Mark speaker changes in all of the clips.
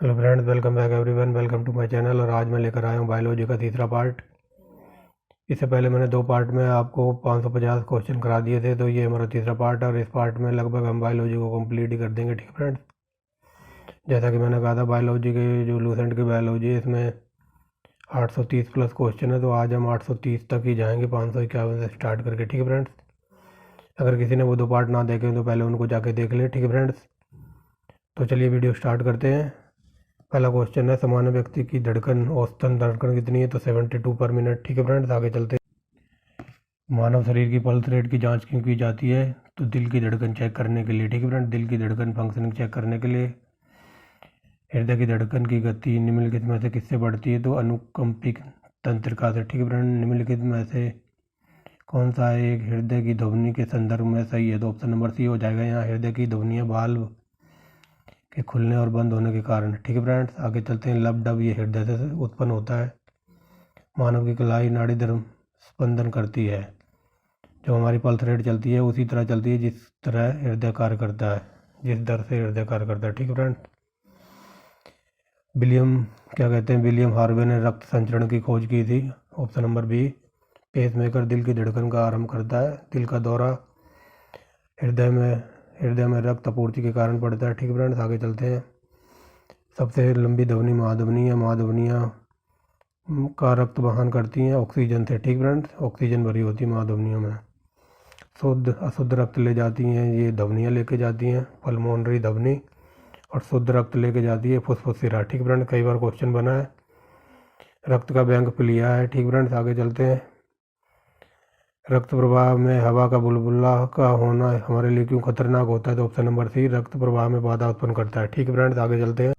Speaker 1: Hello friends, welcome back everyone, welcome to my channel. और आज मैं लेकर आया हूँ बायोलॉजी का तीसरा पार्ट। इससे पहले मैंने दो पार्ट में आपको 550 क्वेश्चन करा दिए थे, तो ये हमारा तीसरा पार्ट है और इस पार्ट में लगभग हम बायोलॉजी को कंप्लीट ही कर देंगे। ठीक है फ्रेंड्स, जैसा कि मैंने कहा था, बायोलॉजी के जो लूसेंट की बायोलॉजी है इसमें 830 प्लस क्वेश्चन है, तो आज हम 830 तक ही जाएंगे 551 से स्टार्ट करके। ठीक है फ्रेंड्स, अगर किसी ने वो दो पार्ट ना देखे तो पहले उनको जाके देख लें। ठीक है फ्रेंड्स, तो चलिए वीडियो स्टार्ट करते हैं। पहला क्वेश्चन है, सामान्य व्यक्ति की धड़कन औसतन धड़कन कितनी है? तो 72 पर मिनट। ठीक है फ्रेंड्स, आगे चलते हैं। मानव शरीर की पल्स रेट की जांच क्यों की जाती है? तो दिल की धड़कन चेक करने के लिए। ठीक है फ्रेंड्स, दिल की धड़कन फंक्शनिंग चेक करने के लिए। हृदय की धड़कन की गति निम्नलिखित में से किससे बढ़ती है? तो अनुकंपित तंत्रिका से। ठीक है फ्रेंड, निम्नलिखित में से कौन सा एक हृदय की ध्वनि के संदर्भ में सही है? तो ऑप्शन नंबर सी हो जाएगा। यहाँ हृदय की ध्वनियाँ वाल्व के खुलने और बंद होने के कारण। ठीक है फ्रेंड्स, आगे चलते हैं। लब डब ये हृदय से उत्पन्न होता है। मानव की कलाई नाड़ी धर्म स्पंदन करती है। जो हमारी पल्स रेट चलती है उसी तरह चलती है जिस तरह हृदय कार्य करता है, जिस दर से हृदय कार्य करता है। ठीक है फ्रेंड्स, विलियम हार्वे ने रक्त संचरण की खोज की थी। Option number B. पेसमेकर दिल की धड़कन का आरंभ करता है। दिल का दौरा हृदय में रक्त आपूर्ति के कारण पड़ता है। ठीक है फ्रेंड्स, आगे चलते हैं। सबसे लंबी ध्वनि महाध्वनि है। महाध्वनियाँ का रक्त वहन करती हैं ऑक्सीजन से। ठीक फ्रेंड्स, ऑक्सीजन भरी होती है महाध्वनियों में। शुद्ध अशुद्ध रक्त ले जाती हैं, ये ध्वनियाँ लेके जाती हैं पल्मोनरी ध्वनि, और शुद्ध रक्त लेके जाती है फुफ्फुसिरा। ठीक फ्रेंड्स, कई बार क्वेश्चन बना है। रक्त का बैंक प्लिया है। ठीक फ्रेंड्स, आगे चलते हैं। रक्त प्रवाह में हवा का बुलबुला का होना हमारे लिए क्यों खतरनाक होता है? तो ऑप्शन नंबर सी, रक्त प्रवाह में बाधा उत्पन्न करता है। ठीक फ्रेंड्स, आगे चलते हैं।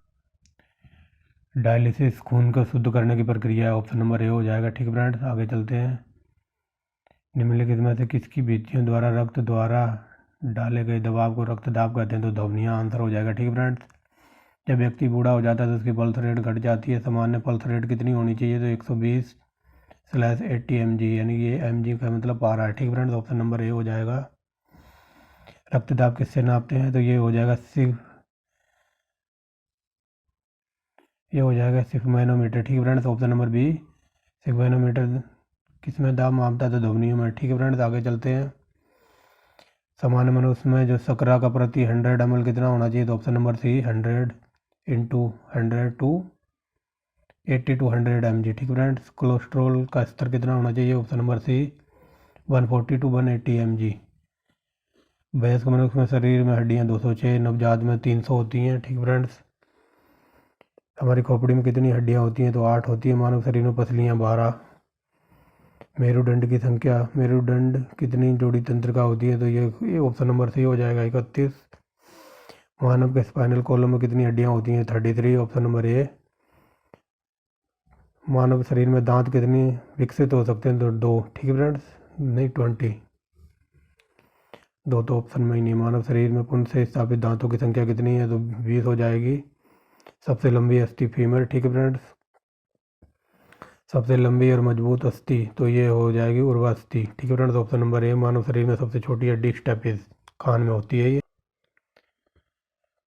Speaker 1: डायलिसिस खून को शुद्ध करने की प्रक्रिया है। ऑप्शन नंबर ए हो जाएगा। ठीक फ्रेंड्स, आगे चलते हैं। निम्नलिखित में से किसकी भित्तियों द्वारा रक्त द्वारा डाले गए दबाव को रक्त दाब कहते हैं? तो ध्वनियाँ आंसर हो जाएगा। ठीक फ्रेंड्स, जब व्यक्ति बूढ़ा हो जाता है तो उसकी पल्स रेट घट जाती है। सामान्य पल्स रेट कितनी होनी चाहिए? तो 120/80 mg, यानी ये mg का मतलब पारा है। ठीक फ्रेंड्स, ऑप्शन नंबर ए हो जाएगा। रक्तदाब किससे नापते हैं? तो ये हो जाएगा सिर्फ मैनोमीटर। ठीक फ्रेंड्स, ऑप्शन नंबर बी, सिर्फ मैनोमीटर किस में दाब मापता है? तो ध्वनियों में। ठीक है फ्रेंड्स, आगे चलते हैं। सामान्य मनुष्य में जो शर्करा का प्रति 100 ml कितना होना चाहिए? तो option number C, 100 to 80 to 100 mg। ठीक फ्रेंड्स, कोलेस्ट्रॉल का स्तर कितना होना चाहिए? Option number C, 140 to 180 mg। वयस्क मनुष्य में शरीर में हड्डियां 206, नवजात में 300 होती हैं। ठीक फ्रेंड्स, हमारी खोपड़ी में कितनी हड्डियां होती हैं? तो 8 होती हैं। मानव शरीर में पसलियां 12। मेरुदंड की संख्या, मेरुदंड कितनी जोड़ी तंत्रिका होती है? तो ये ऑप्शन नंबर सी हो जाएगा, 31। मानव के स्पाइनल कॉलम में कितनी हड्डियां होती हैं? 33, ऑप्शन नंबर ए। मानव शरीर में दांत कितनी विकसित हो सकते हैं? तो 2। ठीक है फ्रेंड्स, नहीं 20, दो तो ऑप्शन में ही नहीं। मानव शरीर में पुंज से स्थापित दांतों की संख्या कितनी है? तो 20 हो जाएगी। सबसे लंबी अस्थि फीमर। ठीक है फ्रेंड्स, सबसे लंबी और मजबूत अस्थि, तो ये हो जाएगी उर्वा अस्थि। ठीक है फ्रेंड्स, ऑप्शन नंबर ए। मानव शरीर में सबसे छोटी हड्डी स्टेपिस कान में होती है ये।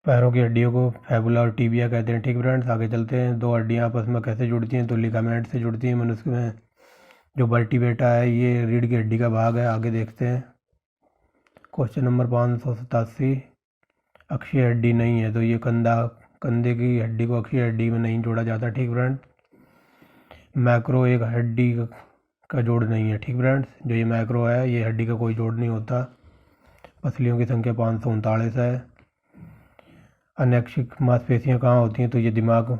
Speaker 1: पैरों की हड्डियों को फैबुला और टीबिया कहते हैं। ठीक फ्रेंड्स, आगे चलते हैं। दो हड्डियां आपस में कैसे जुड़ती हैं? तो लिगामेंट से जुड़ती हैं। मनुष्य में जो वर्टिब्रेटा है ये रीढ़ की हड्डी का भाग है। आगे देखते हैं क्वेश्चन नंबर 587। अक्षीय हड्डी नहीं है, तो ये कंधे की हड्डी को अक्षीय हड्डी में नहीं जोड़ा जाता। ठीक फ्रेंड्स, मैक्रो एक हड्डी का जोड़ नहीं है। ठीक फ्रेंड्स, जो ये मैक्रो है ये हड्डी का कोई जोड़ नहीं होता। पसलियों की संख्या 539 है। अनैक्षिक मांसपेशियां कहाँ होती हैं? तो ये दिमाग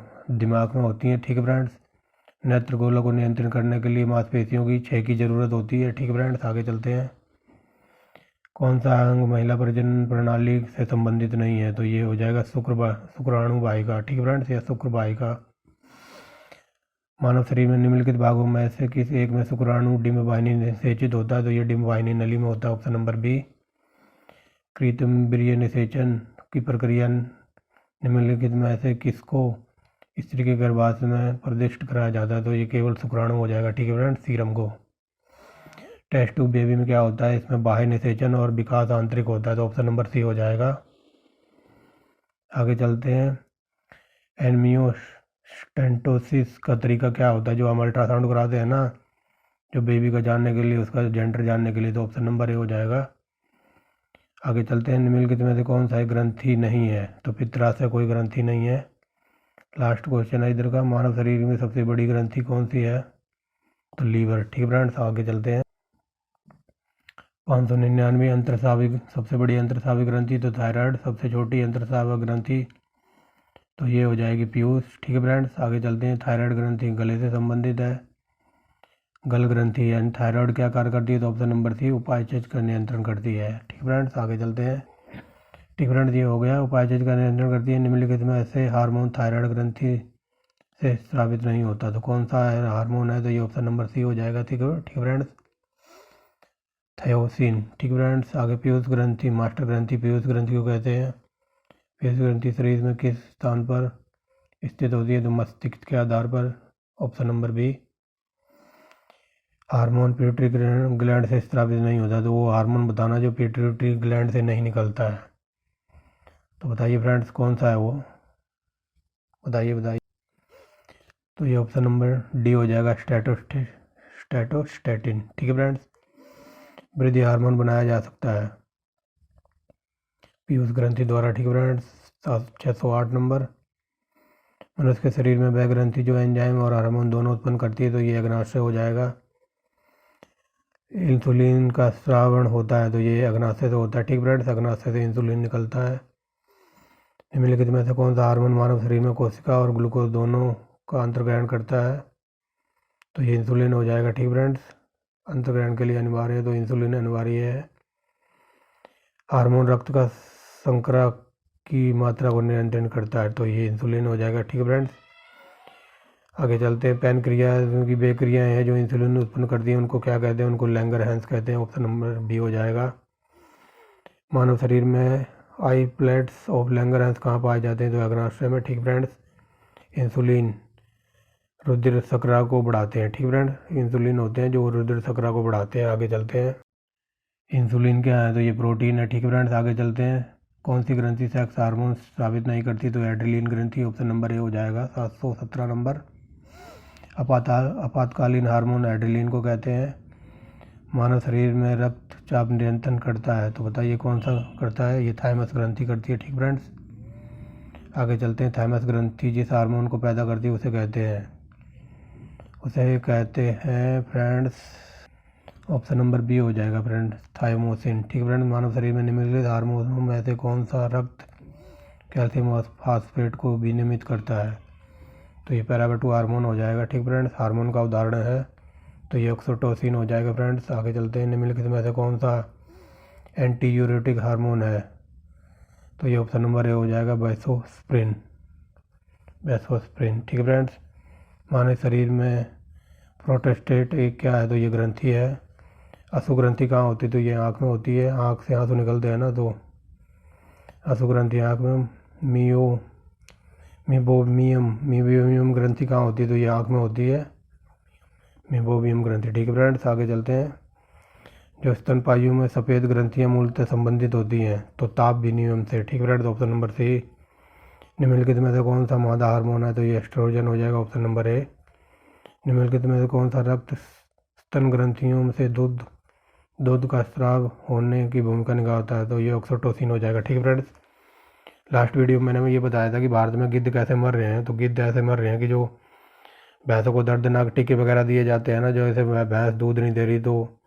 Speaker 1: में होती हैं। ठीक फ्रेंड्स, नेत्रगोलों को नियंत्रण करने के लिए मांसपेशियों की 6 की ज़रूरत होती है। ठीक फ्रेंड्स, आगे चलते हैं। कौन सा अंग महिला प्रजनन प्रणाली से संबंधित नहीं है? तो ये हो जाएगा शुक्राणु वाहिका। ठीक फ्रेंड्स, या शुक्र वाहिका। मानव शरीर में निम्नलिखित भागों में से किस एक में शुक्राणु डिम्ब वाहिनी निषेचित होता है? तो ये डिम्ब वाहिनी नली में होता है। Option number B. कृत्रिम निषेचन की प्रक्रिया निम्नलिखित में से किसको स्त्री के गर्भाशय में प्रदिष्ट कराया जाता है? तो ये केवल शुक्राणु हो जाएगा। ठीक है फ्रेंड्स, सीरम को। टेस्ट ट्यूब बेबी में क्या होता है? इसमें बाह्य निषेचन और विकास आंतरिक होता है। तो ऑप्शन नंबर सी हो जाएगा। आगे चलते हैं। एनमियोस्टेंटोसिस का तरीका क्या होता है? जो हम अल्ट्रासाउंड कराते हैं ना, जो बेबी का जानने के लिए, उसका जेंडर जानने के लिए, तो ऑप्शन नंबर ए हो जाएगा। आगे चलते हैं। निम्नलिखित में से कौन सा एक ग्रंथि नहीं है? तो पित्ताशय कोई ग्रंथि नहीं है। लास्ट क्वेश्चन है इधर का, मानव शरीर में सबसे बड़ी ग्रंथि कौन सी है? तो लीवर। ठीक है फ्रेंड्स, आगे चलते हैं। 599 अंतरस्राविक, सबसे बड़ी अंतरस्राविक ग्रंथि तो थायराइड, सबसे छोटी अंतरस्राविक ग्रंथि तो ये हो जाएगी पीयूष। ठीक है फ्रेंड्स, आगे चलते हैं। थायराइड ग्रंथि गले से संबंधित है। गल ग्रंथि यानी थायराइड क्या कार्य करती है? तो ऑप्शन नंबर सी, उपापचय का नियंत्रण करती है। ठीक है फ्रेंड्स, आगे चलते हैं। ठीक फ्रेंड्स, ये हो गया, उपापचय का नियंत्रण करती है। निम्नलिखित में ऐसे हार्मोन थायराइड ग्रंथि से स्रावित नहीं होता, तो कौन सा हार्मोन है? तो ये ऑप्शन नंबर सी हो जाएगा। ठीक है फ्रेंड्स, थायोसिन। ठीक फ्रेंड्स, आगे पीयूष ग्रंथि, मास्टर ग्रंथि पीयूष ग्रंथि को कहते हैं। पीयूष ग्रंथि शरीर में किस स्थान पर स्थित होती है? तो मस्तिष्क के आधार पर, option number B. Hormone pituitary gland से स्रावित नहीं होता, तो वो हार्मोन बताना जो पिट्यूटरी ग्लैंड से नहीं निकलता है। तो बताइए फ्रेंड्स, कौन सा है वो? बताइए। तो ये ऑप्शन नंबर डी हो जाएगा, स्टेटोस्टेटिन। ठीक है फ्रेंड्स, वृद्धि हार्मोन बनाया जा सकता है पीयूष ग्रंथि द्वारा। ठीक है फ्रेंड्स, 608 नंबर। मनुष्य के शरीर में वह ग्रंथि जो एंजाइम और हार्मोन दोनों उत्पन्न करती है, तो ये अग्नाशय हो जाएगा। इंसुलिन का स्रावण होता है, तो ये अग्नाशय से होता है। ठीक फ्रेंड्स, अग्नाशय से इंसुलिन निकलता है। निम्नलिखित में से कौन सा हार्मोन मानव शरीर में कोशिका और ग्लूकोज दोनों का अंतर्ग्रहण करता है? तो ये इंसुलिन हो जाएगा। ठीक फ्रेंड्स, अंतर्ग्रहण के लिए अनिवार्य है, तो इंसुलिन अनिवार्य है। हार्मोन रक्त का शर्करा की मात्रा को नियंत्रण करता है, तो ये इंसुलिन हो जाएगा। ठीक है फ्रेंड्स, आगे चलते हैं। पैनक्रियाज की वे क्रियाएँ हैं जो इंसुलिन उत्पन्न करती हैं, उनको क्या कहते हैं? उनको लैंगरहैंस कहते हैं। ऑप्शन नंबर बी हो जाएगा। मानव शरीर में आइसोलेट्स ऑफ लैंगरहैंस कहाँ पाए जाते हैं? तो अग्नाशय में। ठीक फ्रेंड्स, इंसुलिन रुधिर शर्करा को बढ़ाते हैं। ठीक फ्रेंड्स, इंसुलिन होते हैं जो रुधिर शर्करा को बढ़ाते हैं। आगे चलते हैं। इंसुलिन क्या है? तो ये प्रोटीन है। ठीक है फ्रेंड्स, आगे चलते हैं। कौन सी ग्रंथि सेक्स हार्मोन स्रावित नहीं करती? तो एड्रेनलिन ग्रंथि, ऑप्शन नंबर ए हो जाएगा। 717 नंबर। आपातकालीन हार्मोन एड्रेनलिन को कहते हैं। मानव शरीर में रक्तचाप नियंत्रण करता है, तो बताइए कौन सा करता है? ये थाइमस ग्रंथि करती है। ठीक फ्रेंड्स, आगे चलते हैं। थाइमस ग्रंथि जिस हार्मोन को पैदा करती है उसे कहते हैं फ्रेंड्स, ऑप्शन नंबर बी हो जाएगा फ्रेंड्स, थाइमोसिन। ठीक फ्रेंड्स, मानव शरीर में निम्नलिखित हार्मोनों में से कौन सा रक्त कैल्शियम और फास्फेट को विनियमित करता है? तो ये पैराबेटू हार्मोन हो जाएगा। ठीक फ्रेंड्स, हार्मोन का उदाहरण है, तो ये ऑक्सीटोसिन हो जाएगा। फ्रेंड्स, आगे चलते हैं। निम्नलिखित में से कौन सा एंटी यूरेटिक हार्मोन है? तो ये ऑप्शन नंबर ए हो जाएगा, वैसोस्प्रिन। ठीक है फ्रेंड्स, मानव शरीर में प्रोस्टेट एक क्या है? तो ये ग्रंथि है। आंसू ग्रंथि कहाँ होती है? तो ये आँख में होती है। आँख से आंसू निकलते हैं ना, तो आंसू ग्रंथि आँख में। मीबोमियम ग्रंथि कहाँ होती है? तो ये आँख में होती है, मीबोमियम ग्रंथि। ठीक है फ्रेंड्स, आगे चलते हैं। जो स्तनपायु में सफ़ेद ग्रंथियाँ मूलतः संबंधित होती हैं, तो ताप विनिमय से। ठीक है फ्रेंड्स, ऑप्शन नंबर सी। निम्नलिखित में से कौन सा मादा हार्मोन है? तो ये एस्ट्रोजन हो जाएगा। Option number A. निम्नलिखित में से कौन सा रक्त स्तन ग्रंथियों से दूध का स्राव होने की भूमिका निभाता है? तो ये ऑक्सीटोसिन हो जाएगा। ठीक है फ्रेंड्स, लास्ट वीडियो में मैंने ये बताया था कि भारत में गिद्ध कैसे मर रहे हैं। तो गिद्ध ऐसे मर रहे हैं कि जो भैंसों को दर्दनाक टीके वगैरह दिए जाते हैं ना, जो ऐसे भैंस दूध नहीं दे रही, तो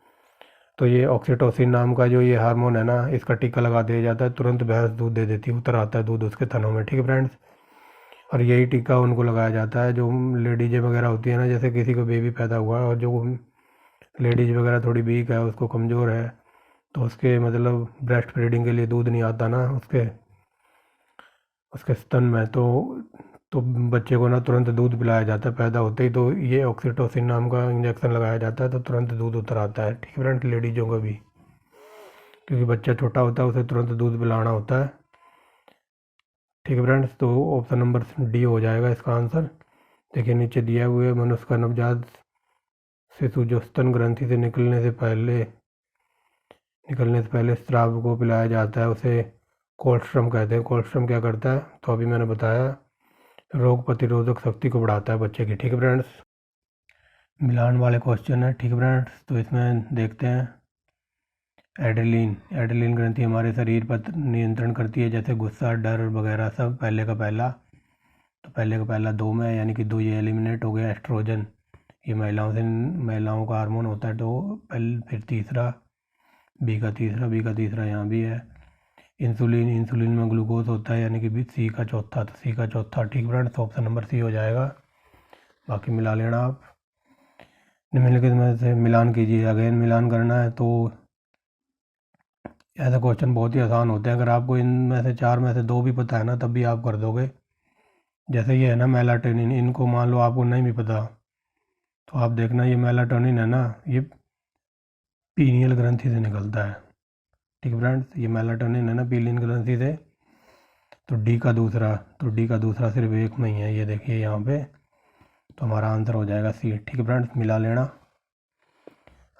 Speaker 1: ये ऑक्सीटोसिन नाम का जो ये हार्मोन है ना, इसका टीका लगा दिया जाता है, तुरंत भैंस दूध दे देती है, उतर आता है दूध उसके थनों में। ठीक है फ्रेंड्स, और यही टीका उनको लगाया जाता है जो लेडीज़ वगैरह होती है ना, जैसे किसी को बेबी पैदा हुआ है और जो लेडीज़ वगैरह थोड़ी वीक है, उसको कमज़ोर है, तो उसके मतलब ब्रेस्ट फीडिंग के लिए दूध नहीं आता ना उसके स्तन में, तो बच्चे को ना तुरंत दूध पिलाया जाता है पैदा होते ही। तो ये ऑक्सीटोसिन नाम का इंजेक्शन लगाया जाता है, तो तुरंत दूध उतर आता है। ठीक है फ्रेंड्स, लेडीज़ों का भी, क्योंकि बच्चा छोटा होता है उसे तुरंत दूध पिलाना होता है। ठीक है फ्रेंड्स, तो ऑप्शन नंबर डी हो जाएगा इसका आंसर। देखिए नीचे दिया हुए, मनुष्य का नवजात शिशु जो स्तन ग्रंथि से निकलने से पहले स्राव को पिलाया जाता है, उसे कोल्स्ट्रम कहते हैं। कोल्स्ट्रम क्या करता है? तो अभी मैंने बताया, रोग प्रतिरोधक शक्ति को बढ़ाता है बच्चे की। ठीक है फ्रेंड्स, मिलान वाले क्वेश्चन है। ठीक है फ्रेंड्स, तो इसमें देखते हैं। एड्रेनलिन ग्रंथि हमारे शरीर पर नियंत्रण करती है, जैसे गुस्सा, डर वगैरह सब। पहले का पहला 2 में, यानी कि 2 ये एलिमिनेट हो गया। एस्ट्रोजन, ये महिलाओं का हार्मोन होता है, तो फिर तीसरा बी का तीसरा यहाँ भी है। इंसुलिन में ग्लूकोज होता है, यानी कि सी का चौथा। ठीक फ्रेंड्स, ऑप्शन नंबर सी हो जाएगा। बाकी मिला लेना आप। निम्नलिखित में से मिलान कीजिए। अगेन मिलान करना है, तो ऐसे क्वेश्चन बहुत ही आसान होते हैं। अगर आपको इनमें से 4 में से 2 भी पता है ना, तब भी आप कर दोगे। जैसे ये है ना मेलाटोनिन, इनको मान लो आपको नहीं भी पता, तो आप देखना ये मेलाटोनिन है ना, ये पीनियल ग्रंथि से निकलता है। ठीक है फ्रेंड्स, ये मेलाटोनिन है ना पीनियल ग्रंथि से। तो डी का दूसरा सिर्फ एक नहीं है, ये देखिए यहाँ पे। तो हमारा आंसर हो जाएगा सी। ठीक है फ्रेंड्स, मिला लेना।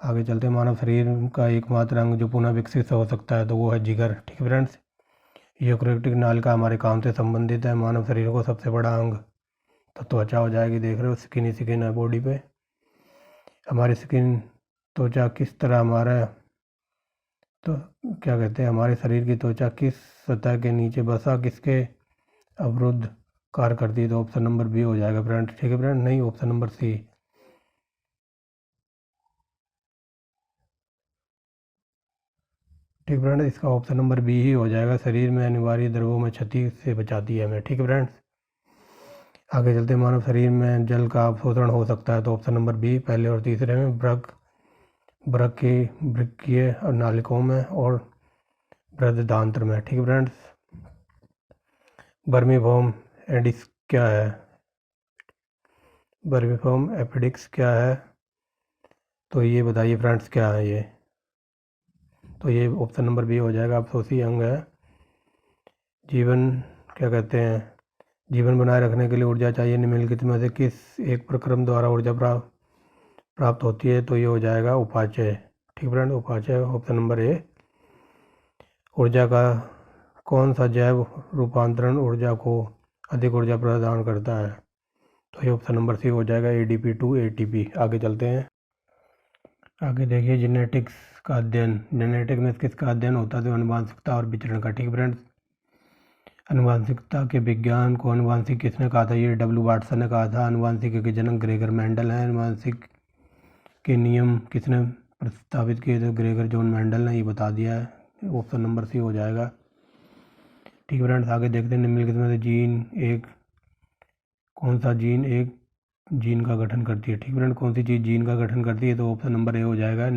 Speaker 1: आगे चलते हैं। मानव शरीर का एकमात्र अंग जो पुनः विकसित हो सकता है, तो वो है जिगर। ठीक है फ्रेंड्स, यूकेरियोटिक नालिका हमारे काम से संबंधित है। मानव शरीर को सबसे बड़ा अंग तो त्वचा हो जाएगी। देख रहे हो, स्किन है बॉडी पे। हमारी स्किन त्वचा किस तरह तो क्या कहते हैं, हमारे शरीर की त्वचा किस सतह के नीचे बसा किसके अवरुद्ध कार्य करती है? तो ऑप्शन नंबर बी हो जाएगा फ्रेंड। ठीक है फ्रेंड, नहीं, ऑप्शन नंबर सी। ठीक फ्रेंड, इसका ऑप्शन नंबर बी ही हो जाएगा। शरीर में अनिवार्य द्रव्यों में क्षति से बचाती है हमें। ठीक है फ्रेंड्स, आगे चलते हैं। मानव शरीर में जल का अवशोषण हो सकता है, तो ऑप्शन नंबर बी पहले और तीसरे में। वृक्कीय और नालिकाओं में और बृहदान्त्र में। ठीक है फ्रेंड्स, वर्मीफॉर्म एडिक्स क्या है? वर्मीफॉर्म एपिडिक्स क्या है? तो ये बताइए फ्रेंड्स, क्या है ये? तो ये ऑप्शन नंबर बी हो जाएगा। अफसोसी अंग है। जीवन बनाए रखने के लिए ऊर्जा चाहिए। निम्नलिखित में से किस एक प्रक्रम द्वारा ऊर्जा प्राप्त होती है? तो ये हो जाएगा उपापचय। ठीक फ्रेंड, उपापचय ऑप्शन नंबर ए। ऊर्जा का कौन सा जैव रूपांतरण ऊर्जा को अधिक ऊर्जा प्रदान करता है? तो ये ऑप्शन नंबर सी हो जाएगा, ADP to ATP। आगे चलते हैं। आगे देखिए, जेनेटिक्स का अध्ययन। जेनेटिक में किसका अध्ययन होता है? तो अनुवांशिकता और विचरण का। ठीक फ्रेंड्स, अनुवांशिकता के विज्ञान को अनुवांशिक किसने कहा था? ये W वाटसन ने कहा था। अनुवांशिकी के जनक ग्रेगर मेंडल हैं। अनुवांशिक के नियम किसने प्रस्तावित किए? तो ग्रेगर जॉन मेंडल ने। ये बता दिया है, ऑप्शन नंबर सी हो जाएगा। ठीक फ्रेंड्स, आगे देखते हैं। निम्नलिखित में से कौन सा जीन एक जीन का गठन करती है? ठीक फ्रेंड, कौन सी चीज़ जीन का गठन करती है? तो ऑप्शन नंबर ए हो जाएगा,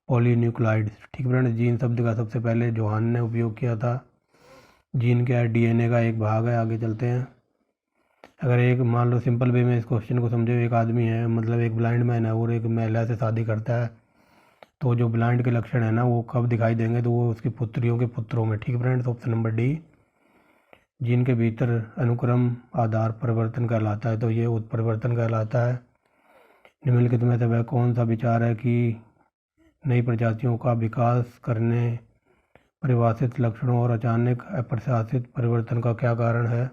Speaker 1: पॉलीन्यूक्लाइड्स। ठीक फ्रेंड, जीन शब्द का सबसे पहले जोहान ने उपयोग किया था। जीन क्या है? DNA का एक भाग है। आगे चलते हैं। अगर एक मान लो सिंपल वे में इस क्वेश्चन को समझो, एक आदमी है, मतलब एक ब्लाइंड मैन है, और एक महिला से शादी करता है, तो जो ब्लाइंड के लक्षण है ना, वो कब दिखाई देंगे? तो वो उसकी पुत्रियों के पुत्रों में। ठीक friends, option number D. Gene के भीतर अनुक्रम आधार परिवर्तन कहलाता है, तो ये उत्परिवर्तन कहलाता है। निम्नलिखित में से वह कौन सा विचार है कि नई प्रजातियों का विकास करने परिभाषित लक्षणों और अचानक अप्रत्याशित परिवर्तन का क्या कारण है?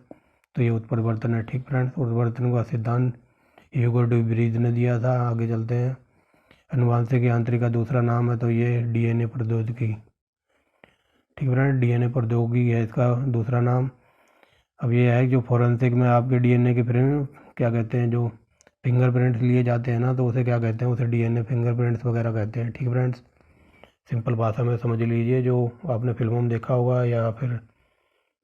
Speaker 1: तो ये उत्परिवर्तन है। ठीक फ्रेंड्स, उत्परिवर्तन का सिद्धांत ह्यूगो डी व्रीज ने दिया था। आगे चलते हैं। अनुवांशिक यांत्रिकी का दूसरा नाम है, तो ये DNA प्रौद्योगिकी। ठीक फ्रेंड, DNA प्रौद्योगिकी है इसका दूसरा नाम। अब ये है जो फॉरेंसिक में आपके DNA के क्या कहते हैं, जो फिंगरप्रिंट्स लिए जाते हैं ना, तो उसे क्या कहते हैं? उसे DNA फिंगरप्रिंट्स वगैरह कहते हैं। ठीक फ्रेंड्स, सिंपल भाषा में समझ लीजिए, जो आपने फिल्मों में देखा होगा, या फिर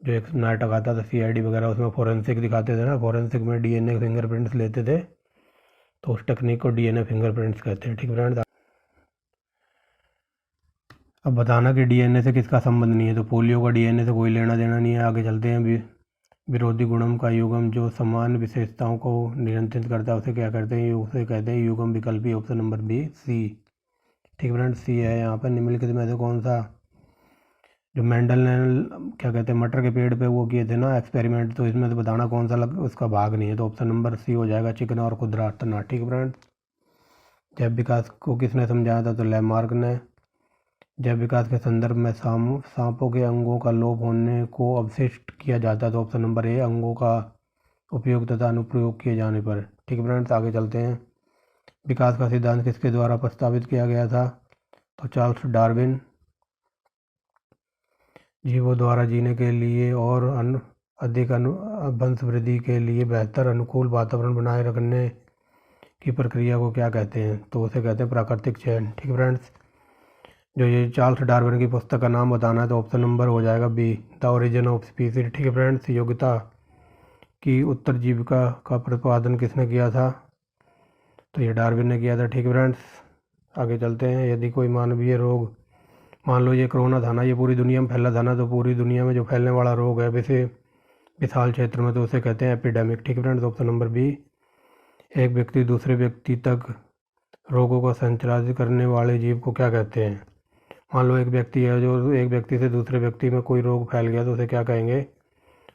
Speaker 1: जो एक नाटक आता था CID वगैरह, उसमें फॉरेंसिक दिखाते थे ना, फॉरेंसिक में DNA फिंगरप्रिंट्स लेते थे, तो उस टेक्निक को DNA फिंगरप्रिंट्स कहते हैं। ठीक फ्रेंड्स, अब बताना कि DNA से किसका संबंध नहीं है? तो पोलियो का DNA से कोई लेना देना नहीं है। आगे चलते हैं। विरोधी गुणों का युग्म जो समान विशेषताओं को नियंत्रित करता है, उसे क्या करते हैं? उसे कहते हैं युग्म विकल्पी। ऑप्शन नंबर बी, सी। ठीक फ्रेंड, सी है यहाँ पर। निम्नलिखित में से कौन सा, जो मेंडल ने क्या कहते हैं मटर के पेड़ पे वो किए थे ना एक्सपेरिमेंट, तो इसमें से बताना कौन सा उसका भाग नहीं है? तो ऑप्शन नंबर सी हो जाएगा, चिकन और खुदरा तना। ठीक फ्रेंड, जैव विकास को किसने समझाया था? तो लैमार्क ने। जैव विकास के संदर्भ में सांपों के अंगों का लोप होने को अवशिष्ट किया जाता है, तो ऑप्शन नंबर ए, अंगों का उपयोग तथा अनुप्रयोग किए जाने पर। ठीक है फ्रेंड्स, आगे चलते हैं। विकास का सिद्धांत किसके द्वारा प्रस्तावित किया गया था? तो चार्ल्स डार्विन। जीवों द्वारा जीने के लिए और अधिक वंश वृद्धि के लिए बेहतर अनुकूल वातावरण बनाए रखने की प्रक्रिया को क्या कहते हैं? तो उसे कहते हैं प्राकृतिक चयन। ठीक है फ्रेंड्स, जो ये चार्ल्स डार्विन की पुस्तक का नाम बताना है तो ऑप्शन नंबर हो जाएगा B, the origin of species. ठीक है फ्रेंड्स, योग्यता की उत्तरजीविता का प्रतिपादन किसने किया था? तो ये डार्विन ने किया था। ठीक है फ्रेंड्स, आगे चलते हैं। यदि कोई मानवीय रोग, मान लो ये कोरोना था ना, ये पूरी दुनिया में फैला था ना, तो पूरी दुनिया में जो फैलने वाला रोग है वैसे विशाल क्षेत्र में, तो उसे कहते हैं एपिडेमिक। ठीक है फ्रेंड्स, ऑप्शन नंबर बी। एक व्यक्ति दूसरे व्यक्ति तक रोगों को संचारित करने वाले जीव को क्या कहते हैं? मान लो एक व्यक्ति है, जो एक व्यक्ति से दूसरे व्यक्ति में कोई रोग फैल गया तो उसे क्या कहेंगे?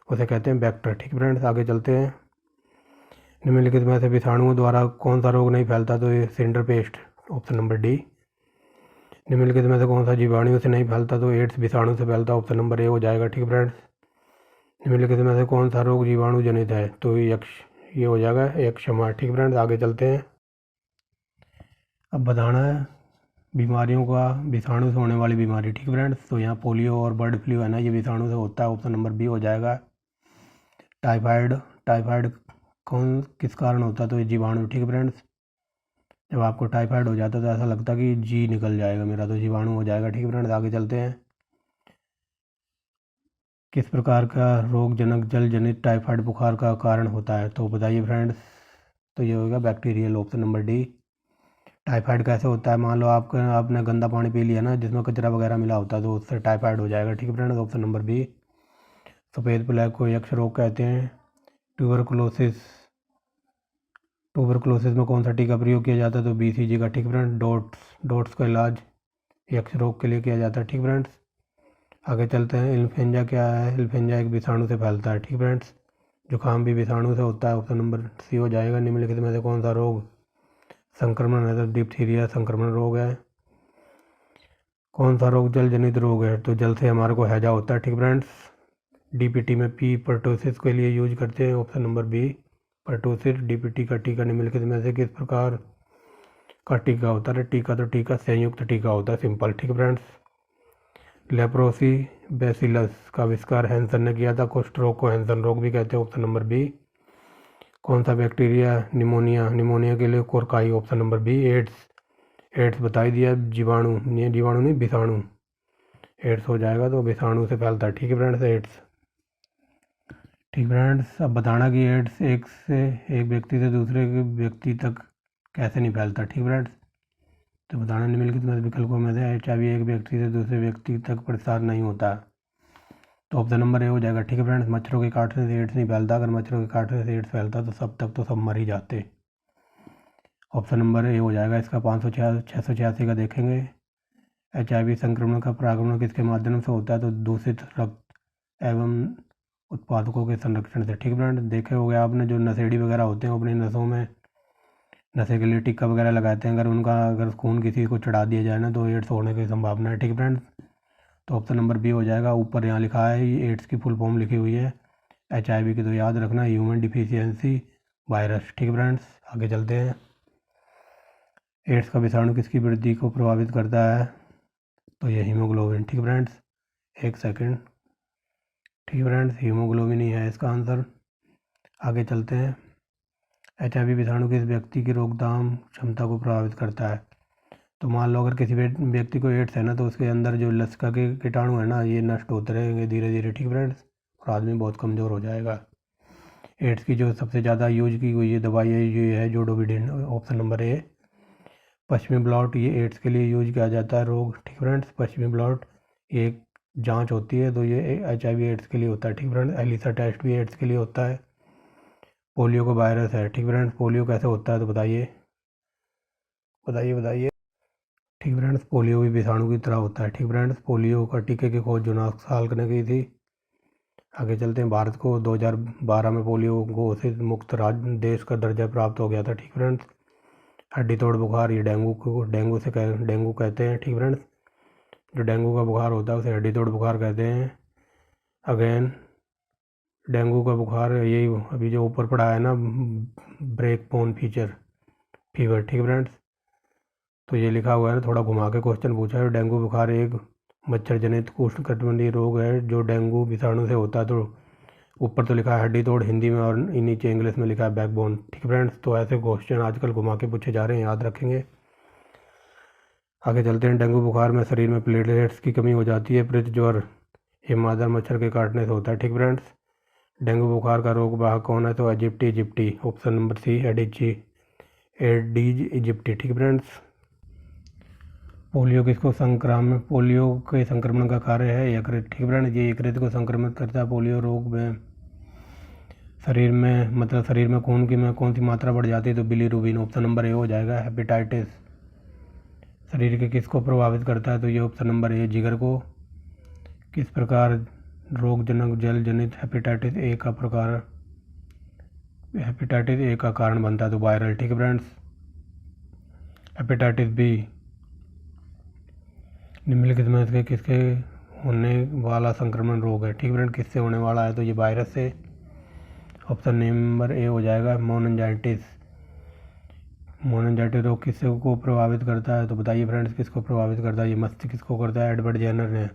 Speaker 1: उसे कहते हैं वेक्टर। ठीक है फ्रेंड्स, आगे चलते हैं। निम्नलिखित में से विषाणुओं द्वारा कौन सा रोग नहीं फैलता? तो ये सिंडरपेस्ट, ऑप्शन नंबर डी। निम्नलिखित में से कौन सा जीवाणु से नहीं फैलता? तो एड्स विषाणु से फैलता, ऑप्शन नंबर ए हो जाएगा। ठीक है फ्रेंड्स, निम्नलिखित में से कौन सा रोग जीवाणु जनित है? तो ये हो जाएगा एक्जिमा। ठीक है फ्रेंड्स, आगे चलते हैं। अब बताना है बीमारियों का विषाणु से होने वाली बीमारी। ठीक है फ्रेंड्स, तो यहाँ पोलियो और बर्ड फ्लू है ना, ये विषाणु से होता है, ऑप्शन नंबर बी हो जाएगा। टाइफाइड कौन किस कारण होता है? तो ये जीवाणु। ठीक है फ्रेंड्स, जब आपको टाइफाइड हो जाता है तो ऐसा लगता है कि जी निकल जाएगा मेरा, तो जीवाणु हो जाएगा। ठीक है फ्रेंड्स, आगे चलते हैं। किस प्रकार का रोग जनक जल जनित टाइफाइड बुखार का कारण होता है? तो बताइए फ्रेंड्स। तो ये होगा bacterial, option number D. Typhoid कैसे होता है? मान लो आपने गंदा पानी पी लिया ना, जिसमें कचरा वगैरह मिला होता है, तो उससे टाइफाइड हो जाएगा। ठीक है फ्रेंड्स, ऑप्शन नंबर बी। सफ़ेद प्लेग को यक्ष रोग कहते हैं। ट्यूबरकुलोसिस में कौन सा टीका प्रयोग किया जाता है? तो BCG का। ठीक है फ्रेंड्स, डोट्स का इलाज यक्ष रोग के लिए किया जाता है। ठीक फ्रेंड्स, आगे चलते हैं। इन्फ्लुएंजा क्या है? इन्फ्लुएंजा एक विषाणु से फैलता है। ठीक फ्रेंड्स, जुकाम भी विषाणु से होता है, ऑप्शन नंबर सी हो जाएगा। निम्नलिखित में से कौन सा रोग संक्रमण है? तो डिप्थीरिया संक्रमण रोग है। कौन सा रोग जल जनित रोग है? तो जल से हमारे को हैजा होता है। ठीक फ्रेंड्स, DPT में पी परटोसिस के लिए यूज करते हैं, ऑप्शन नंबर बी परटोसिस। DPT का टीका निम्नलिखित में से किस प्रकार का टीका होता है? टीका संयुक्त टीका होता है, सिंपल। ठीक है फ्रेंड्स, लेप्रोसी बेसिलस का आविष्कार हैंसन ने किया था। कुष्ठ रोग को हैंसन रोग भी कहते हैं, ऑप्शन नंबर बी। कौन सा बैक्टीरिया निमोनिया के लिए कोरकाई, ऑप्शन नंबर बी। एड्स बताई दिया, जीवाणु नहीं विषाणु। एड्स हो जाएगा, तो विषाणु से फैलता है। ठीक है फ्रेंड्स, एड्स। ठीक फ्रेंड्स, अब बताना कि एड्स एक व्यक्ति से दूसरे व्यक्ति तक कैसे नहीं फैलता। ठीक फ्रेंड्स, तो बताना निम्नलिखित में विकल्पों में से HIV एक व्यक्ति से दूसरे व्यक्ति तक प्रसार नहीं होता, तो ऑप्शन नंबर ए हो जाएगा। ठीक है फ्रेंड्स, मच्छरों के काटने से एड्स नहीं फैलता। अगर मच्छरों के काटने से एड्स फैलता तो सब मर ही जाते। ऑप्शन नंबर ए हो जाएगा इसका। 686 का देखेंगे। HIV संक्रमण का प्रागमन किसके माध्यम से होता है? तो दूषित रक्त एवं उत्पादकों के संरक्षण से। ठीक फ्रेंड्स, देखे हो गया आपने, जो नशेड़ी वगैरह होते हैं अपनी नसों में नशे के लिए टीका वगैरह लगाते हैं, अगर खून किसी को चढ़ा दिया जाए ना, तो एड्स होने की संभावना है। ठीक फ्रेंड्स, तो ऑप्शन नंबर बी हो जाएगा। ऊपर यहाँ लिखा है, ये एड्स की फुल फॉर्म लिखी हुई है। HIV की तो याद रखना, ह्यूमन डिफिशियंसी वायरस। ठीक फ्रेंड्स, आगे चलते हैं। एड्स का विषाणु किसकी वृद्धि को प्रभावित करता है? तो ये हीमोग्लोबिन। ठीक फ्रेंड्स, एक सेकेंड। ठीक फ्रेंड्स, हीमोग्लोबिन ही है इसका आंसर। आगे चलते हैं। HIV विषाणु किस व्यक्ति की रोकथाम क्षमता को प्रभावित करता है? तो मान लो अगर किसी व्यक्ति को एड्स है ना, तो उसके अंदर जो लसिका के कीटाणु है ना, ये नष्ट होते रहेंगे धीरे धीरे। ठीक फ्रेंड्स, और आदमी बहुत कमज़ोर हो जाएगा। एड्स की जो सबसे ज़्यादा यूज की हुई दवाई है ये है जोडोविडिन, ऑप्शन नंबर ए। पश्चिमी ब्लॉट ये एड्स के लिए यूज किया जाता है रोग। ठीक फ्रेंड्स, पश्चिमी ब्लॉट ये एक जाँच होती है, तो ये HIV एड्स के लिए होता है। ठीक फ्रेंड्स, एलिसा टेस्ट भी एड्स के लिए होता है। पोलियो का वायरस है। ठीक फ्रेंड्स, पोलियो कैसे होता है? तो बताइए। ठीक फ्रेंड्स, पोलियो भी विषाणु की तरह होता है। ठीक फ्रेंड्स, पोलियो का टीके की खोज जोनास साल्क ने की थी। आगे चलते हैं। भारत को 2012 में पोलियो घोषित मुक्त राज्य देश का दर्जा प्राप्त हो गया था। ठीक फ्रेंड्स, हड्डी तोड़ बुखार ये डेंगू कहते हैं। ठीक फ्रेंड्स, जो डेंगू का बुखार होता है उसे हड्डी तोड़ बुखार कहते हैं। अगेन डेंगू का बुखार, यही अभी जो ऊपर पड़ा है ना, ब्रेक बोन फीचर फीवर, ठीक है फ्रेंड्स। तो ये लिखा हुआ है, थोड़ा घुमा के क्वेश्चन पूछा है। डेंगू बुखार एक मच्छर जनित उष्णकटिबंधीय रोग है जो डेंगू विषाणु से होता है। तो ऊपर तो लिखा है हड्डी तोड़ हिंदी में और नीचे इंग्लिश में लिखा है बैकबोन, ठीक है फ्रेंड्स। तो ऐसे क्वेश्चन आजकल घुमा के पूछे जा रहे हैं, याद रखेंगे। आगे चलते हैं। डेंगू बुखार में शरीर में प्लेटलेट्स की कमी हो जाती है। प्रति ज्वर ये मादा मच्छर के काटने से होता है, ठीक फ्रेंड्स। डेंगू बुखार का रोग वाहक कौन है? तो aegypti aegypti, option number C Aedes aegypti, ठीक फ्रेंड्स। पोलियो के संक्रमण का कार्य है यकृत, ठीक फ्रेंड्स। ये यकृत को संक्रमित करता है। पोलियो रोग में शरीर में खून की में कौन सी मात्रा बढ़ जाती है? तो बिलीरुबिन, ऑप्शन नंबर ए हो जाएगा। हेपेटाइटिस शरीर के किसको प्रभावित करता है? तो ये ऑप्शन नंबर ए, जिगर को। किस प्रकार रोगजनक जल जनित हेपेटाइटिस ए का कारण बनता है? तो वायरल, ठीक है फ्रेंड्स। हेपेटाइटिस बी निम्नलिखित में से किसके होने वाला संक्रमण रोग है? ठीक फ्रेंड, किससे होने वाला है? तो ये वायरस से। ऑप्शन नंबर ए हो जाएगा, मोनजाइटिस। मोनजाइटिस रोग किससे को प्रभावित करता है? तो बताइए फ्रेंड्स, किसको प्रभावित करता है? ये मस्तिष्क को करता है। एडवर्ड जेनर ने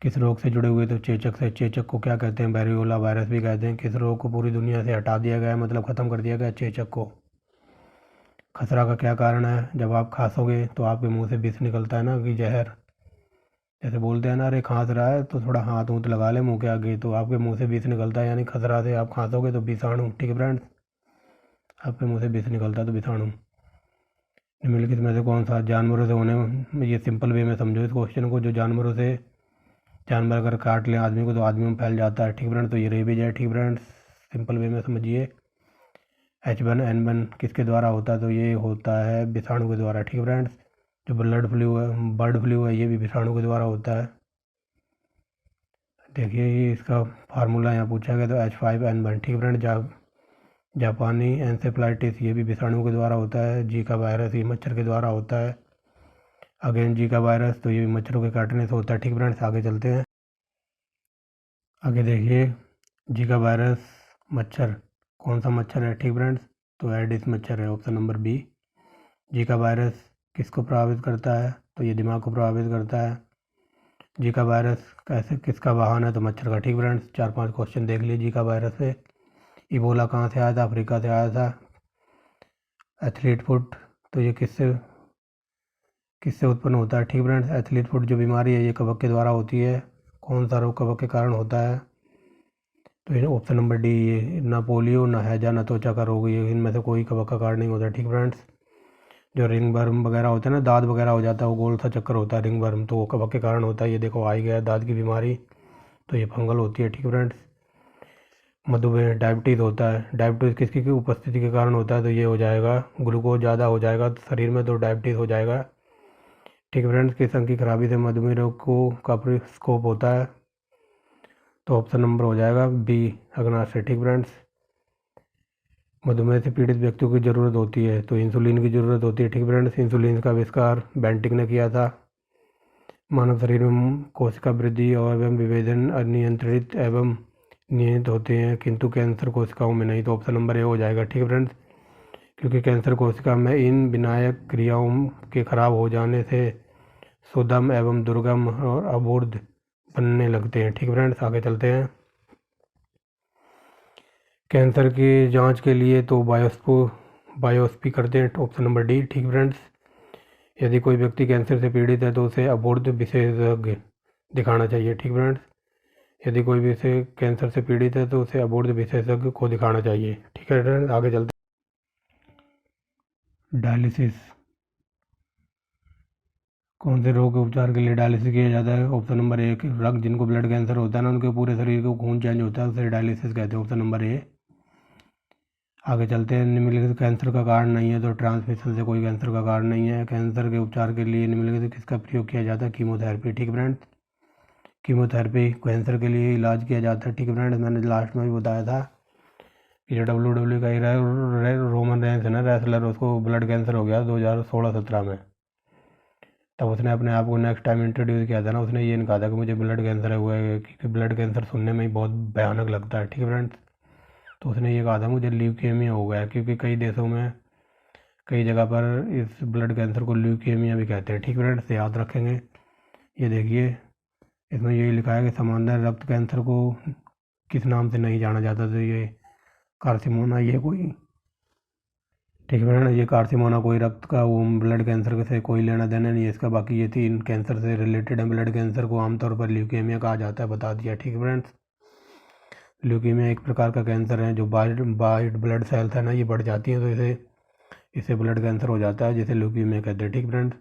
Speaker 1: किस रोग से जुड़े हुए? तो चेचक से। चेचक को क्या कहते हैं? वेरियोला वायरस भी कहते हैं। किस रोग को पूरी दुनिया से हटा दिया गया, मतलब ख़त्म कर दिया गया? चेचक को। खसरा का क्या कारण है? जब आप खांसोगे तो आपके मुंह से विष निकलता है ना, कि जहर। जैसे बोलते हैं ना, अरे खांस रहा है तो थोड़ा हाथ ऊँट लगा ले मुंह के आगे, तो आपके मुंह से विष निकलता है, यानी खसरा से आप खांसोगे तो विषाणु, ठीक है फ्रेंड्स। आपके मुंह से विष निकलता है तो विषाणु। निम्नलिखित में से कौन सा जानवरों से होने, ये सिंपल वे में समझो इस क्वेश्चन को। जो जानवर अगर काट लें आदमी को तो आदमी में फैल जाता है, ठीक फ्रेंड्स। तो ये रेबीज है, ठीक फ्रेंड्स। सिंपल वे में समझिए। H1N1 किसके द्वारा होता है? तो ये होता है विषाणु के द्वारा, ठीक फ्रेंड्स। जो बर्ड फ्लू है ये भी विषाणु के द्वारा होता है। देखिए ये इसका फार्मूला यहाँ पूछा गया, तो H5N1, ठीक फ्रेंड। जापानी एंसेफ्लाइटिस ये भी विषाणु के द्वारा होता है। जीका वायरस ये मच्छर के द्वारा होता है। अगेन जीका वायरस, तो ये भी मच्छरों के काटने से होता है, ठीक फ्रेंड्स। आगे चलते हैं। आगे देखिए, जीका वायरस मच्छर कौन सा मच्छर है? ठीक फ्रेंड्स, तो एडिस मच्छर है, option number B. Zika virus किसको प्रभावित करता है? तो ये दिमाग को प्रभावित करता है। जीका वायरस कैसे किसका वाहन है? तो मच्छर का, ठीक फ्रेंड्स। 4-5 क्वेश्चन देख लिए जीका वायरस से। इबोला कहाँ से आया था? अफ्रीका से आया था। एथलीट फुट, तो ये किससे उत्पन्न होता है? ठीक फ्रेंड्स, एथलीट फुट जो बीमारी है ये कवक के द्वारा होती है। कौन सा रोग कवक के कारण होता है? तो ये ऑप्शन नंबर डी, ये ना पोलियो, ना हैजा, ना त्वचा का रोग, ये इनमें से कोई कवक का कारण नहीं होता, ठीक फ्रेंड्स। जो रिंग वर्म वगैरह होता है ना, दाद वगैरह हो जाता है, वो गोल सा चक्कर होता है रिंग वर्म, तो वो कवक के कारण होता है। ये देखो आ ही गया दाद की बीमारी, तो ये फंगल होती है, ठीक फ्रेंड्स। मधुमेह डायबिटीज़ होता है। डायबिटीज़ किसकी की उपस्थिति के कारण होता है? तो ये हो जाएगा ग्लूकोज ज़्यादा हो जाएगा शरीर में, तो डायबिटीज़ हो जाएगा, ठीक फ्रेंड्स। किस अंग की खराबी से मधुमेह रोग को का स्कोप होता है? तो ऑप्शन नंबर हो जाएगा बी, अग्नाशय, ठीक फ्रेंड्स। मधुमेह से पीड़ित व्यक्तियों की ज़रूरत होती है, तो इंसुलिन की ज़रूरत होती है, ठीक फ्रेंड्स। इंसुलिन का आविष्कार बेंटिक ने किया था। मानव शरीर में कोशिका वृद्धि और एवं विभेदन अनियंत्रित एवं नियमित होते हैं, किंतु कैंसर कोशिकाओं में नहीं, तो ऑप्शन नंबर ए हो जाएगा, ठीक है फ्रेंड्स। क्योंकि कैंसर कोशिका में इन विनायक क्रियाओं के खराब हो जाने से सुदम एवं दुर्गम और अबूर्ध बनने लगते हैं, ठीक फ्रेंड्स। आगे चलते हैं। कैंसर की जांच के लिए तो बायोप्सी करते हैं, ऑप्शन नंबर डी, ठीक फ्रेंड्स। यदि कोई व्यक्ति कैंसर से पीड़ित है तो उसे अबूर्ध विशेषज्ञ दिखाना चाहिए, ठीक फ्रेंड्स। यदि कोई भी से कैंसर से पीड़ित है तो उसे अबूर्ध विशेषज्ञ को दिखाना चाहिए, ठीक है फ्रेंड्स। आगे चलते हैं। डायलिसिस कौन से रोग के उपचार के लिए डायलिसिस किया जाता है? ऑप्शन नंबर ए, रक्त जिनको ब्लड कैंसर होता है ना, उनके पूरे शरीर को खून चेंज होता है, उसे डायलिसिस कहते हैं, ऑप्शन नंबर ए। आगे चलते हैं। निम्नलिखित कैंसर का कारण नहीं है, तो ट्रांसमिशन से कोई कैंसर का कारण नहीं है। कैंसर के उपचार के लिए निम्नलिखित किसका प्रयोग किया जाता है? कीमोथेरेपी, ठीक फ्रेंड्स। कीमोथेरेपी कैंसर के लिए इलाज किया जाता है, ठीक फ्रेंड्स। मैंने लास्ट में भी बताया था कि जो WWE का रोमन रेंस है ना, रेसलर, उसको ब्लड कैंसर हो गया 2016-17 में। तब उसने अपने आप को नेक्स्ट टाइम इंट्रोड्यूस किया था ना, उसने ये नहीं कहा था कि मुझे ब्लड कैंसर हुआ है, क्योंकि ब्लड कैंसर सुनने में ही बहुत भयानक लगता है, ठीक है फ्रेंड्स। तो उसने ये कहा था मुझे ल्यूकेमिया हो गया है, क्योंकि कई देशों में कई जगह पर इस ब्लड कैंसर को ल्यूकेमिया भी कहते हैं, ठीक है फ्रेंड्स, याद रखेंगे। ये देखिए इसमें यही लिखा है कि सामान्य रक्त कैंसर को किस नाम से नहीं जाना जाता, तो ये कार्सिनोमा, ये कोई, ठीक है फ्रेंड, ये कार्सिनोमा कोई रक्त का वो ब्लड कैंसर से कोई लेना देना नहीं है इसका। बाकी ये 3 कैंसर से रिलेटेड है। ब्लड कैंसर को आमतौर पर ल्यूकेमिया कहा जाता है, बता दिया, ठीक है फ्रेंड्स। ल्यूकेमिया एक प्रकार का कैंसर है जो वाइट ब्लड सेल्स है ना, ये बढ़ जाती हैं, तो इससे ब्लड कैंसर हो जाता है, जिसे ल्यूकेमिया कहते हैं, ठीक फ्रेंड्स।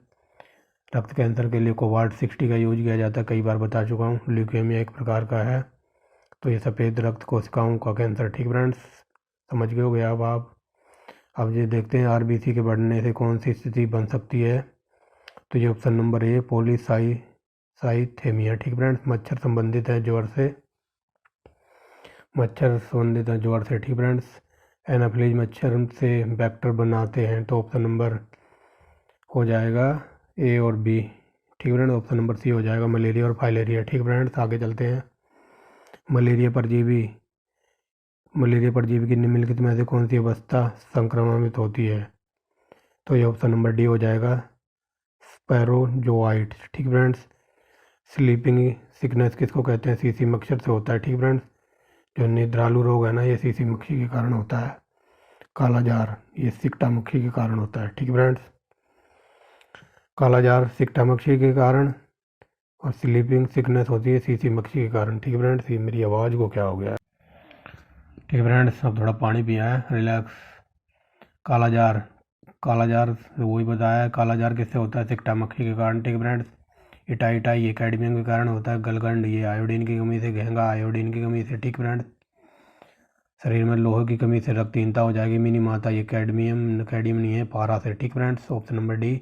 Speaker 1: रक्त कैंसर के लिए कोवाल्ट 60 का यूज किया जाता है, कई बार बता चुका हूँ। ल्यूकेमिया एक प्रकार का है, तो ये सफ़ेद रक्त कोशिकाओं का कैंसर, ठीक फ्रेंड्स, समझ गए हो गया अब ये देखते हैं आरबीसी के बढ़ने से कौन सी स्थिति बन सकती है। तो ये ऑप्शन नंबर ए पॉलीसाइथेमिया, ठीक फ्रेंड्स, मच्छर संबंधित है ज्वर से, ठीक फ्रेंड्स। एनाफिलीज मच्छर से वेक्टर बनाते हैं, तो ऑप्शन नंबर हो जाएगा ए और बी, ठीक फ्रेंड्स। ऑप्शन नंबर सी हो जाएगा मलेरिया और फाइलेरिया, ठीक फ्रेंड्स। आगे चलते हैं। मलेरिया परजीवी की निम्नलिखित में से कौन सी अवस्था संक्रमित होती है, तो ये ऑप्शन नंबर डी हो जाएगा स्पैरोजोआइट्स, ठीक फ्रेंड्स। स्लीपिंग सिकनेस किसको कहते हैं, सीसी मच्छर से होता है, ठीक फ्रेंड्स। जो निद्रालु रोग है ना, ये सीसी मक्खी के कारण होता है। कालाजार ये सिकटा मक्खी के कारण होता है, ठीक फ्रेंड्स। कालाजार सिकटा मक्खी के कारण और स्लीपिंग सिकनेस होती है सीसी मक्खी के कारण, ठीक फ्रेंड्स। ये मेरी आवाज़ को क्या हो गया है, ठीक फ्रेंड्स। अब थोड़ा पानी पिया है, रिलैक्स। कालाजार वही बताया है, कालाजार किससे होता है, सिकटा मक्खी के कारण, ठीक फ्रेंड्स। इटाई ये कैडमियम के कारण होता है। गलगंड ये आयोडीन की कमी से, घेंगा आयोडीन की कमी से, ठीक फ्रेंड्स। शरीर में लोहे की कमी से रक्तहीनता हो जाएगी। मिनी माता ये कैडमियम नहीं है, पारा से, ठीक फ्रेंड्स। Option number D.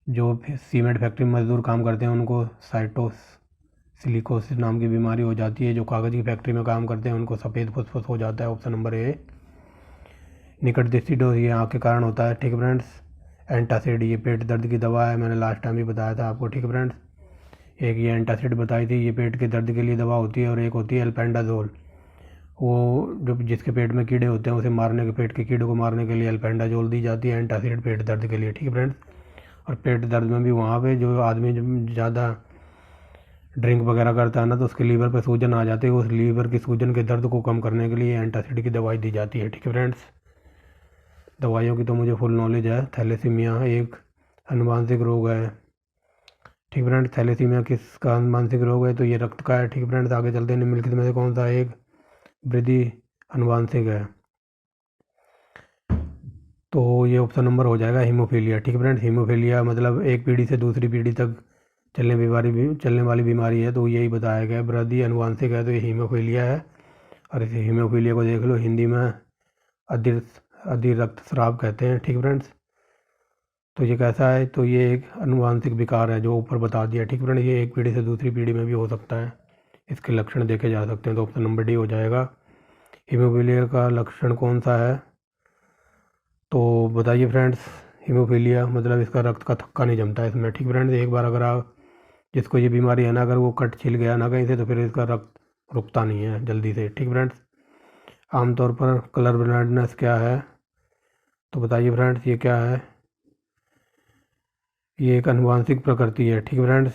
Speaker 1: जो सीमेंट फैक्ट्री में मजदूर काम करते हैं उनको साइटोसिलिकोसिस नाम की बीमारी हो जाती है। जो कागज़ की फैक्ट्री में काम करते हैं उनको सफ़ेद फुसफुस हो जाता है, ऑप्शन नंबर ए। निकट दृष्टि डोज ये आँख के कारण होता है, ठीक फ्रेंड्स। एंटासिड ये पेट दर्द की दवा है, मैंने लास्ट टाइम भी बताया था आपको, ठीक फ्रेंड्स। एक ये एंटासिड बताई थी, ये पेट के दर्द के लिए दवा होती है, और एक होती है एल्पेंडाजोल, वो जो जिसके पेट में कीड़े होते हैं उसे मारने के, पेट के कीड़ों को मारने के लिए एल्पेंडाजोल दी जाती है, एंटासिड पेट दर्द के लिए, ठीक है फ्रेंड्स। और पेट दर्द में भी वहाँ पे जो आदमी ज़्यादा ड्रिंक वगैरह करता है ना, तो उसके लीवर पे सूजन आ जाती है, उस लीवर की सूजन के दर्द को कम करने के लिए एंटासिड की दवाई दी जाती है, ठीक है फ्रेंड्स। दवाइयों की तो मुझे फुल नॉलेज है। थैलेसीमिया एक अनुवांशिक रोग है, ठीक फ्रेंड्स। थैलेसीमिया किसका अनुवांशिक रोग है, तो ये रक्त का है, ठीक फ्रेंड्स। आगे चलते हैं, निम्नलिखित में से कौन सा एक वृद्धि अनुवांशिक है, तो ये ऑप्शन नंबर हो जाएगा हीमोफीलिया, ठीक फ्रेंड्स। हीमोफीलिया मतलब एक पीढ़ी से दूसरी पीढ़ी तक चलने वाली बीमारी है, तो यही बताया गया है, वृद्धि अनुवांशिक है, तो ये हीमोफीलिया है। और इस हीमोफीलिया को देख लो, हिंदी में अधि रक्तस्राव कहते हैं, ठीक फ्रेंड्स। तो ये कैसा है, तो ये एक अनुवांशिक विकार है जो ऊपर बता दिया, ठीक फ्रेंड। ये एक पीढ़ी से दूसरी पीढ़ी में भी हो सकता है, इसके लक्षण देखे जा सकते हैं, तो ऑप्शन नंबर डी हो जाएगा। हीमोफीलिया का लक्षण कौन सा है, तो बताइए फ्रेंड्स। हीमोफीलिया मतलब इसका रक्त का थक्का नहीं जमता है इसमें, ठीक फ्रेंड्स। एक बार अगर आप जिसको ये बीमारी है ना, अगर वो कट छिल गया ना कहीं से, तो फिर इसका रक्त रुकता नहीं है जल्दी से, ठीक फ्रेंड्स। आमतौर पर कलर ब्लाइंडनेस क्या है, तो बताइए फ्रेंड्स ये क्या है। ये एक अनुवांशिक प्रकृति है, ठीक फ्रेंड्स।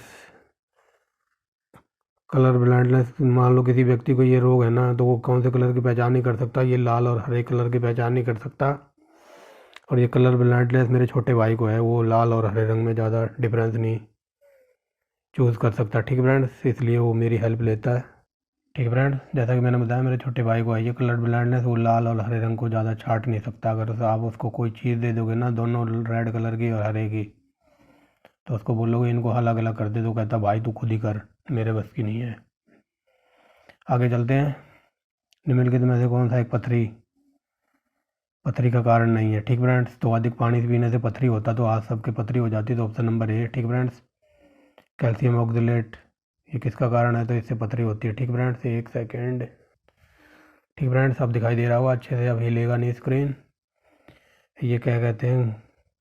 Speaker 1: कलर ब्लाइंडनेस, मान लो किसी व्यक्ति को ये रोग है ना, तो वो कौन से कलर की पहचान नहीं कर सकता, ये लाल और हरे कलर की पहचान नहीं कर सकता। और ये कलर ब्लाइंडनेस मेरे छोटे भाई को है, वो लाल और हरे रंग में ज़्यादा डिफरेंस नहीं चूज़ कर सकता, ठीक फ्रेंड्स, इसलिए वो मेरी हेल्प लेता है, ठीक फ्रेंड्स। जैसा कि मैंने बताया मेरे छोटे भाई को है ये कलर ब्लाइंडनेस, वो लाल और हरे रंग को ज़्यादा छांट नहीं सकता। अगर आप उसको कोई चीज़ दे दोगे ना, दोनों रेड कलर की और हरे की, तो उसको बोलोगे इनको अलग अलग कर दे, तो कहता भाई तू खुद ही कर, मेरे बस की नहीं है। आगे चलते हैं। निम्नलिखित में से कौन सा एक पथरी का कारण नहीं है, ठीक फ्रेंड्स। तो अधिक पानी पीने से पथरी होता, तो आज सबके पथरी हो जाती, तो ऑप्शन नंबर ए, ठीक फ्रेंड्स। कैल्शियम ऑक्जेलेट ये किसका कारण है, तो इससे पथरी होती है, ठीक फ्रेंड्स। एक सेकेंड, ठीक फ्रेंड्स, अब दिखाई दे रहा होगा अच्छे से, अब हिलेगा नहीं स्क्रीन। ये क्या कहते हैं,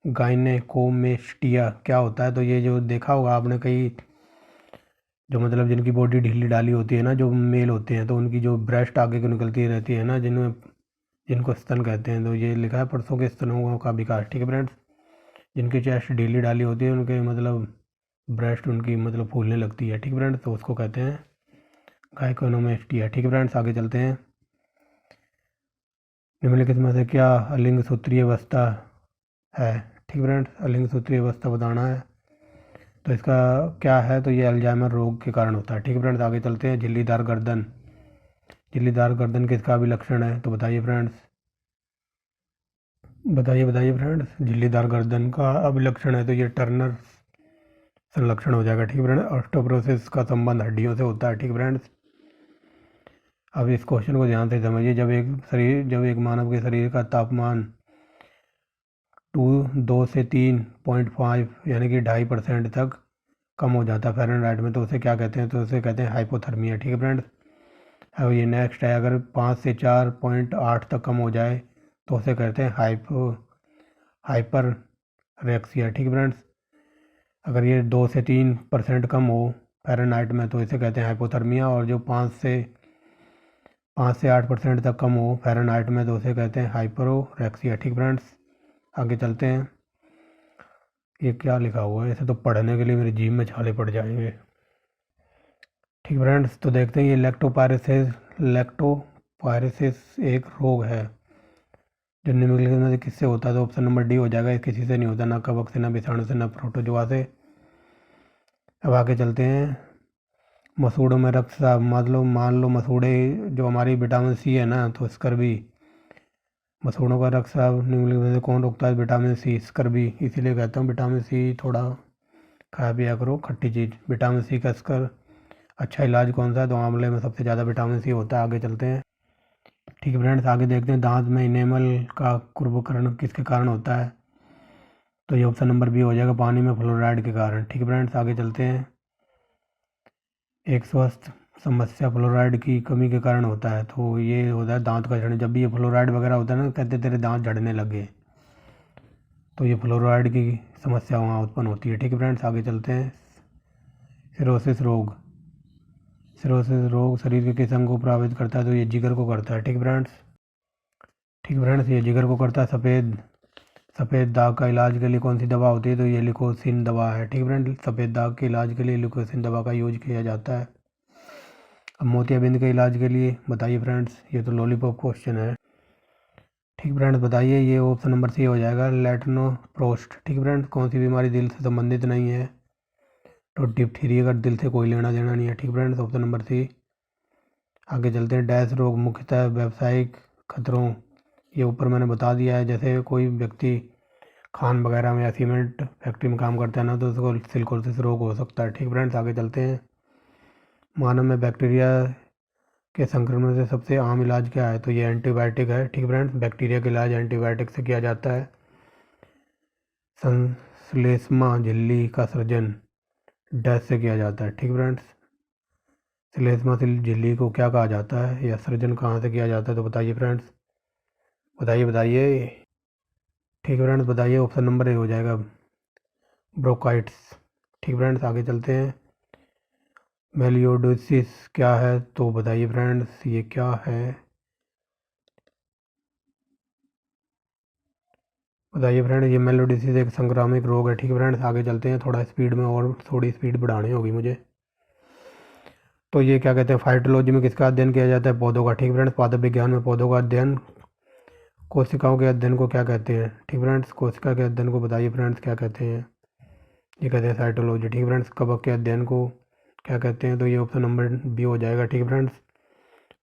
Speaker 1: गाइनेकोमेस्टिया क्या होता है? तो ये जो देखा होगा आपने कई, जो मतलब जिनकी बॉडी ढीली ढाली होती है ना, जो मेल होते हैं, तो उनकी जो ब्रेस्ट आगे को निकलती रहती है ना, जिनमें जिनको स्तन कहते हैं, तो ये लिखा है परसों के स्तनों का विकास। ठीक है फ्रेंड्स, जिनकी चेस्ट ढीली ढाली होती है उनके मतलब ब्रेस्ट उनकी मतलब फूलने लगती है। ठीक है फ्रेंड्स, तो उसको कहते हैं गाइनेकोमेस्टिया। ठीक है फ्रेंड्स, आगे चलते हैं। निम्नलिखित में से क्या अलिंग सूत्रीय अवस्था है? ठीक फ्रेंड्स, अलिंग सूत्रीय अवस्था बताना है, तो इसका क्या है? तो ये अल्जाइमर रोग के कारण होता है। ठीक है फ्रेंड्स, आगे चलते हैं। झिल्लीदार गर्दन, झिल्लीदार गर्दन किसका अभिलक्षण है? तो बताइए फ्रेंड्स, बताइए फ्रेंड्स, झिल्लीदार गर्दन का अभिलक्षण है तो ये टर्नर संलक्षण हो जाएगा। ठीक फ्रेंड्स, ऑस्टियोपोरोसिस का संबंध हड्डियों से होता है। ठीक फ्रेंड्स, अब इस क्वेश्चन को ध्यान से समझिए। जब एक मानव के शरीर का तापमान 2 से 3.5 यानी कि 2.5% तक कम हो जाता है फ़ारेनहाइट में, तो उसे क्या कहते हैं? तो उसे कहते हैं हाइपोथर्मिया। ठीक है फ्रेंड्स, अब ये नेक्स्ट है, अगर 5 से 4.8 तक कम हो जाए तो उसे कहते हैं हाइपर रेक्सिया। ठीक है फ्रेंड्स, अगर ये 2 से 3% कम हो फ़ारेनहाइट में तो इसे कहते हैं हाइपोथर्मिया, और जो 5 से 8% तक कम हो फ़ारेनहाइट में तो उसे कहते हैं हाइपरोरेक्सिया। ठीक फ्रेंड्स, आगे चलते हैं। ये क्या लिखा हुआ है? इसे तो पढ़ने के लिए मेरी जीभ में छाले पड़ जाएंगे। ठीक फ्रेंड्स, तो देखते हैं। ये लैक्टोपायरेसिस एक रोग है जो निम्नलिखित में से किससे होता है? तो ऑप्शन नंबर डी हो जाएगा। ये किसी से नहीं होता, ना कवक से, ना विषाणु से, ना प्रोटोजोआ से। अब आगे चलते हैं। मसूड़ों में रक्तस्राव, मान लो मसूड़े जो हमारी विटामिन सी है ना, तो स्कर्वी, मसूड़ों का रक्तस्राव निम्नलिखित में से कौन रोकता है? Vitamin C, scurvy. इसीलिए कहता हूँ विटामिन सी थोड़ा खाया पिया करो, खट्टी चीज़। विटामिन सी का अच्छा इलाज कौन सा है? तो आंवले में सबसे ज़्यादा विटामिन सी होता है। आगे चलते हैं। ठीक है फ्रेंड्स, आगे देखते हैं। दांत में इनेमल का कुर्बकरण किसके कारण होता है? तो ये ऑप्शन नंबर बी हो जाएगा, पानी में फ्लोराइड के कारण। ठीक है फ्रेंड्स, आगे चलते हैं। एक स्वस्थ समस्या फ्लोराइड की कमी के कारण होता है, तो ये होता है दांत का झड़ना। जब भी ये फ्लोराइड वगैरह होता है ना, कहते तेरे दांत झड़ने लगे, तो ये फ्लोराइड की समस्या वहाँ उत्पन्न होती है। ठीक है फ्रेंड्स, आगे चलते हैं। सिरोसिस रोग, सिरोसिस रोग शरीर के किस अंग को प्रभावित करता है? तो ये जिगर को करता है। ठीक फ्रेंड्स, ये जिगर को करता है। सफ़ेद दाग का इलाज के लिए कौन सी दवा होती है? तो ये लिकोसिन दवा है। ठीक फ्रेंड्स, सफ़ेद दाग के इलाज के लिए लिकोसिन दवा का यूज किया जाता है। अब मोतियाबिंद के इलाज के लिए बताइए फ्रेंड्स, ये तो लॉलीपॉप क्वेश्चन है। ठीक फ्रेंड्स, बताइए। ये ऑप्शन नंबर सी हो जाएगा, लेटनोप्रोस्ट। ठीक फ्रेंड्स, कौन सी बीमारी दिल से संबंधित नहीं है? तो डिप्थीरिया का दिल से कोई लेना देना नहीं है। ठीक फ्रेंड्स, ऑप्शन नंबर सी। आगे चलते हैं। डैश रोग मुख्यतः व्यावसायिक खतरों, ये ऊपर मैंने बता दिया है। जैसे कोई व्यक्ति खान वगैरह में या सीमेंट फैक्ट्री में काम करता है ना, तो उसको सिलिकोसिस रोग हो सकता है। ठीक फ्रेंड्स, आगे चलते हैं। मानव में बैक्टीरिया के संक्रमण से सबसे आम इलाज क्या है? तो ये एंटीबायोटिक है। ठीक फ्रेंड्स, बैक्टीरिया का इलाज एंटीबायोटिक से किया जाता है। संश्लेषमा झिल्ली का सृजन डैश से किया जाता है। ठीक फ्रेंड्स, श्लेष्मा झिल्ली को क्या कहा जाता है या सृजन कहाँ से किया जाता है? तो बताइए फ्रेंड्स, बताइए। ठीक फ्रेंड्स, बताइए। ऑप्शन नंबर ए हो जाएगा, ब्रोंकाइटिस। ठीक फ्रेंड्स, आगे चलते हैं। मेलियोडोसिस क्या है? तो बताइए फ्रेंड्स, ये क्या है? बताइए फ्रेंड्स, ये मेलियोडोसिस एक संक्रामक रोग है। ठीक है फ्रेंड्स, आगे चलते हैं। थोड़ा स्पीड में और थोड़ी स्पीड बढ़ानी होगी मुझे। तो ये क्या कहते हैं? फाइटोलॉजी में किसका अध्ययन किया जाता है? पौधों का। ठीक फ्रेंड्स, पादप विज्ञान में पौधों का अध्ययन, कोशिकाओं के अध्ययन को क्या कहते हैं? ठीक फ्रेंड्स, कोशिका के अध्ययन को बताइए फ्रेंड्स, क्या कहते हैं? ये कहते हैं साइटोलॉजी। ठीक फ्रेंड्स, कवक के अध्ययन को क्या कहते हैं? तो ये ऑप्शन नंबर बी हो जाएगा। ठीक फ्रेंड्स,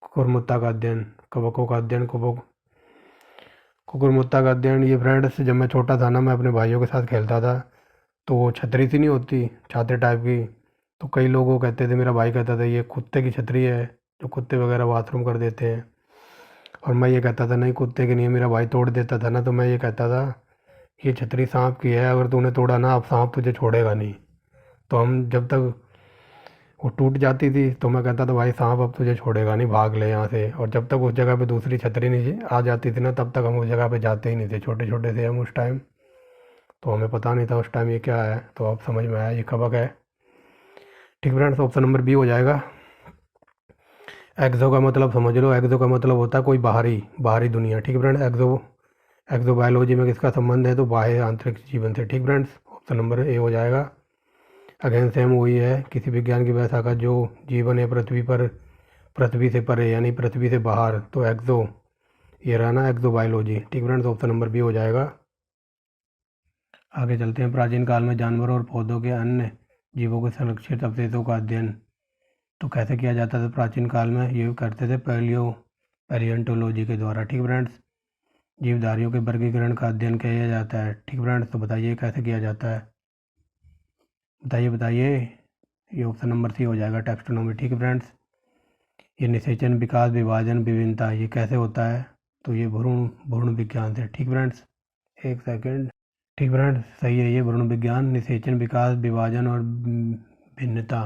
Speaker 1: कुकुरमुत्ता का अध्ययन, कवकों का अध्ययन, कुकुरमुत्ता का अध्ययन। ये फ्रेंड्स, जब मैं छोटा था ना, मैं अपने भाइयों के साथ खेलता था, तो वो छतरी सी नहीं होती, छाते टाइप की, तो कई लोग वो कहते थे, मेरा भाई कहता था ये कुत्ते की छतरी है, जो कुत्ते वगैरह बाथरूम कर देते हैं। और मैं ये कहता था नहीं, कुत्ते की नहीं है। मेरा भाई तोड़ देता था ना, तो मैं ये कहता था ये छतरी सांप की है, अगर तूने तोड़ा ना, अब सांप तुझे छोड़ेगा नहीं। तो हम जब तक वो टूट जाती थी तो मैं कहता था भाई सांप अब तुझे छोड़ेगा नहीं, भाग ले यहाँ से। और जब तक उस जगह पे दूसरी छतरी नहीं आ जाती थी ना, तब तक हम उस जगह पे जाते ही नहीं थे। छोटे छोटे थे हम उस टाइम, तो हमें पता नहीं था उस टाइम ये क्या है, तो अब समझ में आया ये कवक है। ठीक फ्रेंड्स, ऑप्शन नंबर बी हो जाएगा। एक्सो का मतलब समझ लो, एक्सो का मतलब होता है कोई बाहरी दुनिया। ठीक फ्रेंड, एक्सो बायोलॉजी में किसका संबंध है, तो बाह्य आंतरिक जीवन से। ठीक फ्रेंड्स, ऑप्शन नंबर ए हो जाएगा। अगेन सेम वही है, किसी विज्ञान की वह शाखा जो जीवन है पृथ्वी से परे यानी पृथ्वी से बाहर, तो एक्सो ये रहा ना, एक्सो बायोलॉजी। ठीक फ्रेंड्स, ऑप्शन नंबर बी हो जाएगा। आगे चलते हैं। प्राचीन काल में जानवरों और पौधों के अन्य जीवों के संरक्षित अवशेषों का अध्ययन तो कैसे किया जाता था प्राचीन काल में, ये करते थे पैलियोंटोलॉजी के द्वारा। ठीक फ्रेंड्स, जीवधारियों के वर्गीकरण का अध्ययन किया जाता है। ठीक फ्रेंड्स, तो बताइए कैसे किया जाता है, बताइए। ये ऑप्शन नंबर सी हो जाएगा, टैक्सोनॉमी। ठीक है फ्रेंड्स, ये निषेचन, विकास, विभाजन, विभिन्नता ये कैसे होता है, तो ये भ्रूण विज्ञान से। ठीक फ्रेंड्स, एक सेकेंड। ठीक फ्रेंड्स, सही है, ये भ्रूण विज्ञान, निषेचन, विकास, विभाजन और भिन्नता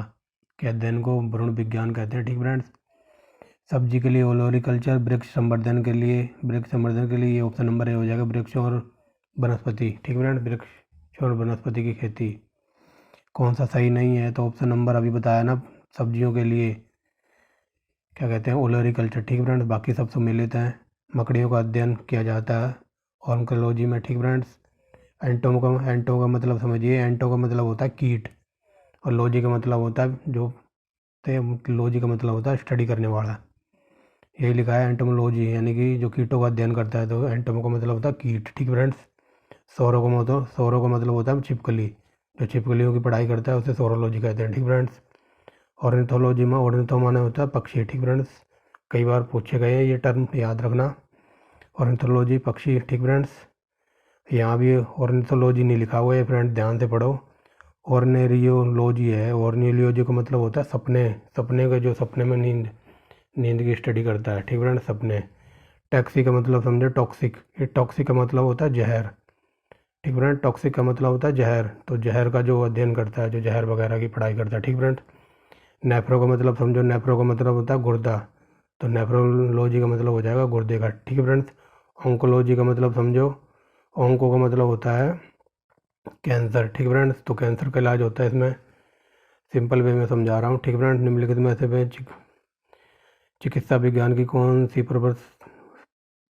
Speaker 1: के अध्ययन को भ्रूण विज्ञान कहते हैं। ठीक फ्रेंड्स, सब्जी के लिए ओलोरिकल्चर, वृक्ष संवर्धन के लिए ये ऑप्शन नंबर ए हो जाएगा, वृक्ष और वनस्पति। ठीक फ्रेंड्स, वृक्ष और वनस्पति की खेती। कौन सा सही नहीं है, तो ऑप्शन नंबर अभी बताया ना, सब्जियों के लिए क्या कहते हैं, ओलोरिकल्चर। ठीक फ्रेंड्स, बाकी सब सम्मिलित हैं। मकड़ियों का अध्ययन किया जाता है ऑर्निथोलॉजी में। ठीक फ्रेंड्स, एंटो का मतलब समझिए, एंटो का मतलब होता है कीट, और लॉजी का मतलब होता है लॉजी का मतलब होता है स्टडी करने वाला। यही लिखा है एंटोमोलॉजी, यानी कि जो कीटों का अध्ययन करता है, तो एंटोमो का मतलब होता है कीट। ठीक फ्रेंड्स, सौरों का मतलब होता है छिपकली, जो छिपकलियों की पढ़ाई करता है उसे सौरोलॉजी कहते हैं। ठीक फ्रेंड्स, ऑर्निथोलॉजी में ऑर्निथो माने होता है पक्षी। ठीक फ्रेंड्स, कई बार पूछे गए हैं ये टर्म, याद रखना, ऑर्निथोलॉजी पक्षी। ठीक फ्रेंड्स, यहाँ भी ऑर्निथोलॉजी नहीं लिखा हुआ है फ्रेंड, ध्यान से पढ़ो, ऑर्नेरियोलॉजी है। ऑर्नियोलॉजी का मतलब होता है सपने का, जो सपने में नींद की स्टडी करता है। ठीक फ्रेंड्स, सपने। टैक्सी का मतलब समझो टॉक्सिक, ये टॉक्सिक का मतलब होता है जहर। ठीक फ्रेंड, टॉक्सिक का मतलब होता है जहर, तो जहर का जो अध्ययन करता है, जो जहर वगैरह की पढ़ाई करता है। ठीक फ्रेंड, नेफ्रो का मतलब समझो, नेफ्रो का मतलब होता है गुर्दा, तो नेफ्रोलॉजी का मतलब हो जाएगा गुर्दे का। ठीक है फ्रेंड्स, ऑन्कोलॉजी का मतलब समझो, ऑन्को का मतलब होता है कैंसर। ठीक फ्रेंड्स, तो कैंसर का इलाज होता है इसमें, सिंपल वे में समझा रहा हूँ। ठीक फ्रेंड्स, निम्नलिखित में से में चिकित्सा विज्ञान की कौन सी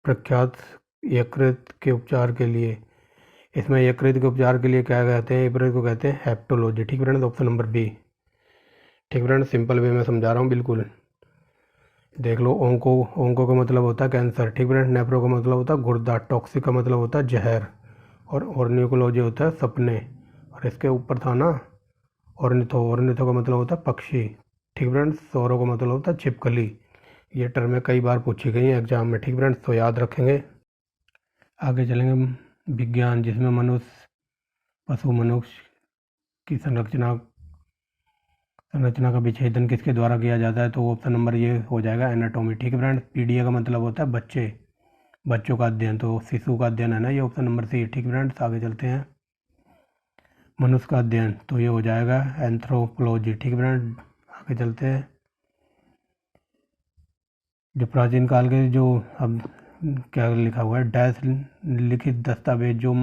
Speaker 1: प्रख्यात यकृत के उपचार के लिए, इसमें यकृत के उपचार के लिए क्या कहते हैं, यकृत को कहते हैं हेप्टोलॉजी। ठीक फ्रेंड्स, ऑप्शन नंबर बी। ठीक फ्रेंड्स, सिंपल वे में समझा रहा हूँ बिल्कुल, देख लो। ओंको का मतलब होता है कैंसर। ठीक फ्रेंड्स, नेफ्रो का मतलब होता है गुर्दा, टॉक्सिक का मतलब होता है जहर, और ऑर्नियोलॉजी होता है सपने, और इसके ऊपर था ना ऑर्निथो का मतलब होता है पक्षी। ठीक फ्रेंड्स, सौरों का मतलब होता है छिपकली। ये टर्में कई बार पूछी गई हैं एग्जाम में। ठीक फ्रेंड्स, तो याद रखेंगे। आगे चलेंगे, विज्ञान जिसमें मनुष्य, पशु, मनुष्य की संरचना का विच्छेदन किसके द्वारा किया जाता है, तो ऑप्शन नंबर ये हो जाएगा, एनाटॉमी। ठीक है फ्रेंड्स, पीडिया का मतलब होता है बच्चों का अध्ययन, तो शिशु का अध्ययन है ना, ये ऑप्शन नंबर सी। ठीक फ्रेंड्स, आगे चलते हैं। मनुष्य का अध्ययन, तो ये हो जाएगा एंथ्रोपोलॉजी। ठीक फ्रेंड्स, आगे चलते हैं। जो प्राचीन काल के जो, अब क्या लिखा हुआ है, डैश लिखित दस्तावेज जो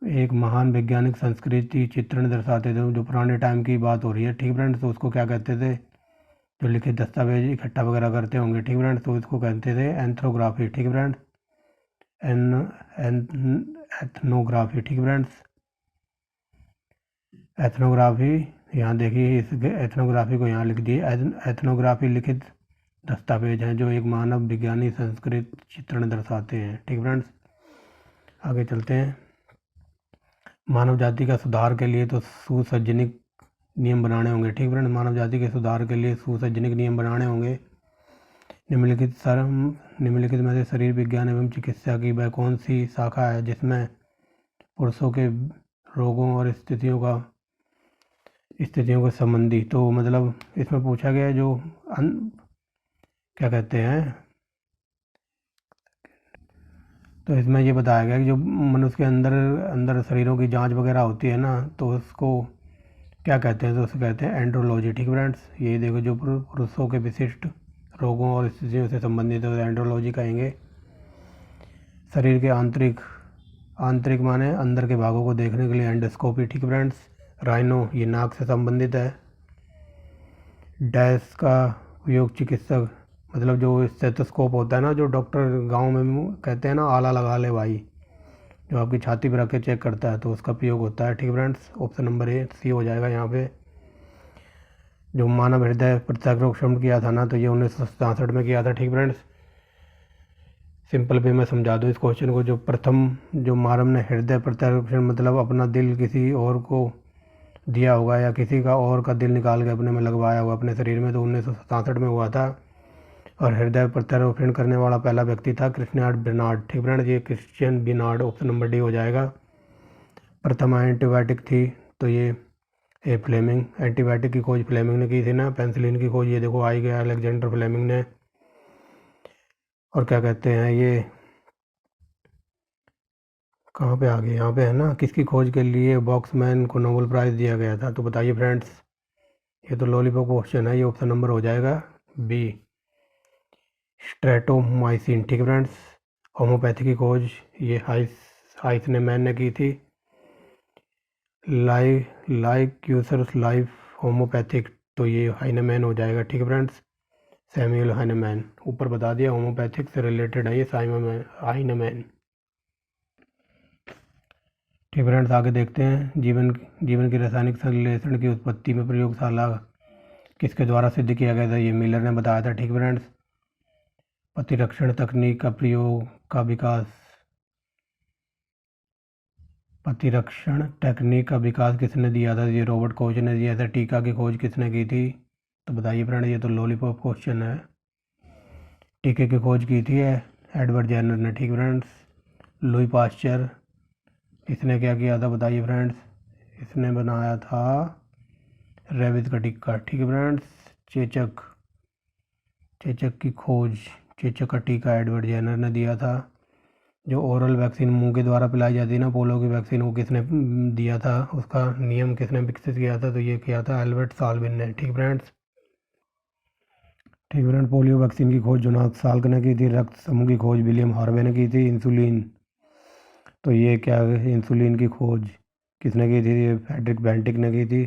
Speaker 1: एक महान वैज्ञानिक संस्कृति चित्रण दर्शाते थे, जो पुराने टाइम की बात हो रही है। ठीक फ्रेंड्स, तो उसको क्या कहते थे, जो लिखित दस्तावेज इकट्ठा वगैरह करते होंगे। ठीक फ्रेंड्स, तो इसको कहते थे एंथ्रोग्राफी। ठीक फ्रेंड्स, एथनोग्राफी। ठीक फ्रेंड्स, एथनोग्राफी, यहाँ देखिए इस एथनोग्राफी को यहाँ लिख दिए। एथनोग्राफी लिखित दस्तावेज हैं जो एक मानव विज्ञानी संस्कृत चित्रण दर्शाते हैं। ठीक फ्रेंड्स, आगे चलते हैं। मानव जाति का सुधार के लिए तो सुसज्जनिक नियम बनाने होंगे। ठीक फ्रेंड्स, मानव जाति के सुधार के लिए सुसज्जनिक नियम बनाने होंगे। निम्नलिखित में से शरीर विज्ञान एवं चिकित्सा की वह कौन सी शाखा है जिसमें पुरुषों के रोगों और स्थितियों के संबंधी, तो मतलब इसमें पूछा गया जो क्या कहते हैं, तो इसमें ये बताया गया कि जो मनुष्य के अंदर शरीरों की जांच वगैरह होती है ना, तो उसको क्या कहते हैं, तो उसे कहते हैं एंड्रोलॉजी। ठीक फ्रेंड्स, ये देखो, जो पुरुषों के विशिष्ट रोगों और स्थितियों से संबंधित है एंड्रोलॉजी कहेंगे। शरीर के आंतरिक आंतरिक माने अंदर के भागों को देखने के लिए एंडोस्कोपी, ठीक है फ्रेंड्स। राइनो ये नाक से संबंधित है। डैश का उपयोग चिकित्सक, मतलब जो स्टेथोस्कोप होता है ना, जो डॉक्टर गांव में कहते हैं ना आला लगा ले भाई, जो आपकी छाती पर रख के चेक करता है, तो उसका प्रयोग होता है, ठीक है फ्रेंड्स। ऑप्शन नंबर ए सी हो जाएगा यहाँ पे। जो मानव हृदय प्रत्यारोपण किया था ना, तो ये 1967 में किया था, ठीक फ्रेंड्स। सिंपल वे में समझा दूँ इस क्वेश्चन को। जो प्रथम जो मानव ने हृदय प्रत्यारोपण मतलब अपना दिल किसी और को दिया होगा या किसी का और का दिल निकाल के अपने में लगवाया होगा अपने शरीर में, तो 1967 में हुआ था। और हृदय प्रत्यारोपण करने वाला पहला व्यक्ति था क्रिस्टियन बर्नार्ड, ठीक फ्रेंड्स। ये Christiaan Barnard option number D हो जाएगा। प्रथम एंटीबायोटिक थी तो ये फ्लेमिंग, एंटीबायोटिक की खोज फ्लेमिंग ने की थी ना। पेंसिलिन की खोज ये देखो आई गया अलेक्जेंडर फ्लेमिंग ने। और क्या कहते हैं ये कहाँ पे आ गए, यहाँ पे है ना, किसकी खोज के लिए बॉक्समैन को नोबेल प्राइज़ दिया गया था, तो बताइए फ्रेंड्स। ये तो लॉलीपॉप क्वेश्चन है, ये ऑप्शन नंबर हो जाएगा बी, स्ट्रेटोमाइसिन, ठीक है फ्रेंड्स। होम्योपैथी की खोज ये हाइसनेमैन ने की थी। लाइक्यूसर्स लाइफ होम्योपैथिक, तो ये हाइनेमैन हो जाएगा, ठीक है फ्रेंड्स। सैमुअल हाइनेमैन, ऊपर बता दिया होम्योपैथिक से रिलेटेड है ये हाइनेमैन, ठीक फ्रेंड्स। आगे देखते हैं। जीवन की रासायनिक संश्लेषण की उत्पत्ति में प्रयोगशाला किसके द्वारा सिद्ध किया गया था, ये मिलर ने बताया था, ठीक फ्रेंड्स। प्रतिरक्षण तकनीक का प्रयोग का विकास, प्रतिरक्षण टेक्निक का विकास किसने दिया था, ये रॉबर्ट कोच ने दिया था। टीका की खोज किसने की थी, तो बताइए फ्रेंड। ये तो लॉलीपॉप क्वेश्चन है। टीके की खोज की थी एडवर्ड जेनर ने, ठीक फ्रेंड्स। लुई पास्चर, इसने क्या किया था बताइए फ्रेंड्स। इसने बनाया था रेबीज का टीका, ठीक है फ्रेंड्स। चेचक की खोज, चेचक का टीका एडवर्ड जेनर ने दिया था। जो ओरल वैक्सीन मुंह के द्वारा पिलाई जाती है ना, पोलियो की वैक्सीन, वो किसने दिया था, उसका नियम किसने विकसित किया था, तो ये किया था एल्बर्ट साल्विन ने, ठीक फ्रेंड्स। ठीक फ्रेंड, पोलियो वैक्सीन की खोज जोनास साल्क ने की थी। रक्त समूह की खोज विलियम हार्वे ने की थी। इंसुलिन, तो ये क्या इंसुलिन की खोज किसने की थी, ये फ्रेडरिक बेंटिक ने की थी।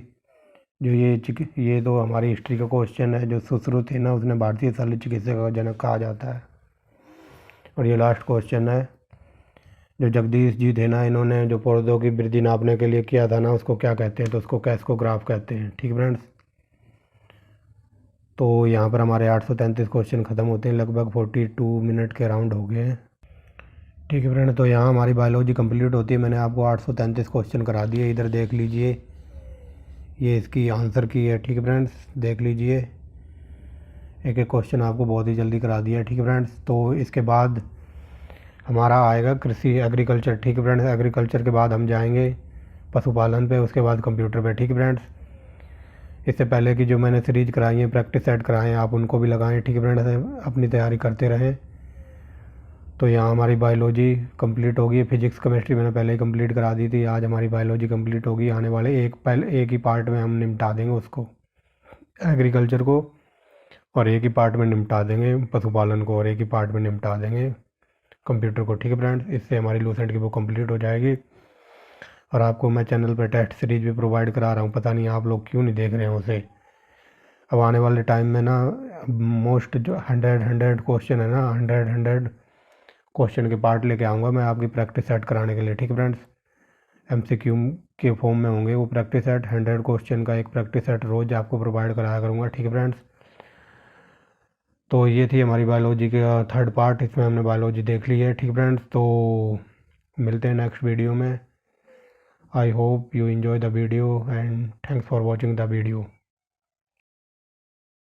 Speaker 1: जो ये तो हमारी हिस्ट्री का क्वेश्चन है। जो सुश्रुत थे ना, उसने भारतीय शल्य चिकित्सा का जनक कहा जाता है। और ये लास्ट क्वेश्चन है। जो जगदीश जी थे ना, इन्होंने जो पौधों की वृद्धि नापने के लिए किया था ना, उसको क्या कहते हैं, तो उसको कैस्कोग्राफ कहते हैं, ठीक फ्रेंड्स। तो यहाँ पर हमारे 833 क्वेश्चन ख़त्म होते हैं। लगभग 42 मिनट के राउंड हो गए हैं, ठीक है फ्रेंड। तो यहाँ हमारी बायोलॉजी कंप्लीट होती है। मैंने आपको 833 क्वेश्चन करा दिए, इधर देख लीजिए, ये इसकी आंसर की है, ठीक है फ्रेंड्स। देख लीजिए, एक एक क्वेश्चन आपको बहुत ही जल्दी करा दिया, ठीक है फ्रेंड्स। तो इसके बाद हमारा आएगा कृषि एग्रीकल्चर, ठीक है फ्रेंड्स। एग्रीकल्चर के बाद हम जाएंगे पशुपालन पे, उसके बाद कंप्यूटर पे, ठीक है फ्रेंड्स। इससे पहले की जो मैंने सीरीज कराई है, प्रैक्टिस सेट कराए हैं, आप उनको भी लगाएं, ठीक है फ्रेंड्स। अपनी तैयारी करते रहें। तो यहाँ हमारी बायोलॉजी कंप्लीट होगी। फिजिक्स केमिस्ट्री मैंने पहले ही कंप्लीट करा दी थी। आज हमारी बायोलॉजी कंप्लीट होगी। आने वाले एक ही पार्ट में हम निपटा देंगे उसको, एग्रीकल्चर को, और एक ही पार्ट में निपटा देंगे पशुपालन को, और एक ही पार्ट में निपटा देंगे कंप्यूटर को, ठीक है फ्रेंड्स। इससे हमारी लूसेंट की बुक कंप्लीट हो जाएगी। और आपको मैं चैनल पर टेस्ट सीरीज भी प्रोवाइड करा रहा हूँ, पता नहीं आप लोग क्यों नहीं देख रहे हैं उसे। अब आने वाले टाइम में ना मोस्ट जो 100 क्वेश्चन है ना, 100 क्वेश्चन के पार्ट लेके आऊँगा मैं आपकी प्रैक्टिस सेट कराने के लिए, ठीक है फ्रेंड्स। MCQ के फॉर्म में होंगे वो प्रैक्टिस सेट। 100 क्वेश्चन का एक प्रैक्टिस सेट रोज़ आपको प्रोवाइड कराया करूँगा, ठीक है फ्रेंड्स। तो ये थी हमारी बायोलॉजी का थर्ड पार्ट, इसमें हमने बायोलॉजी देख ली है, ठीक है फ्रेंड्स। तो मिलते हैं नेक्स्ट वीडियो में। I hope you enjoy the video and thanks for watching the video.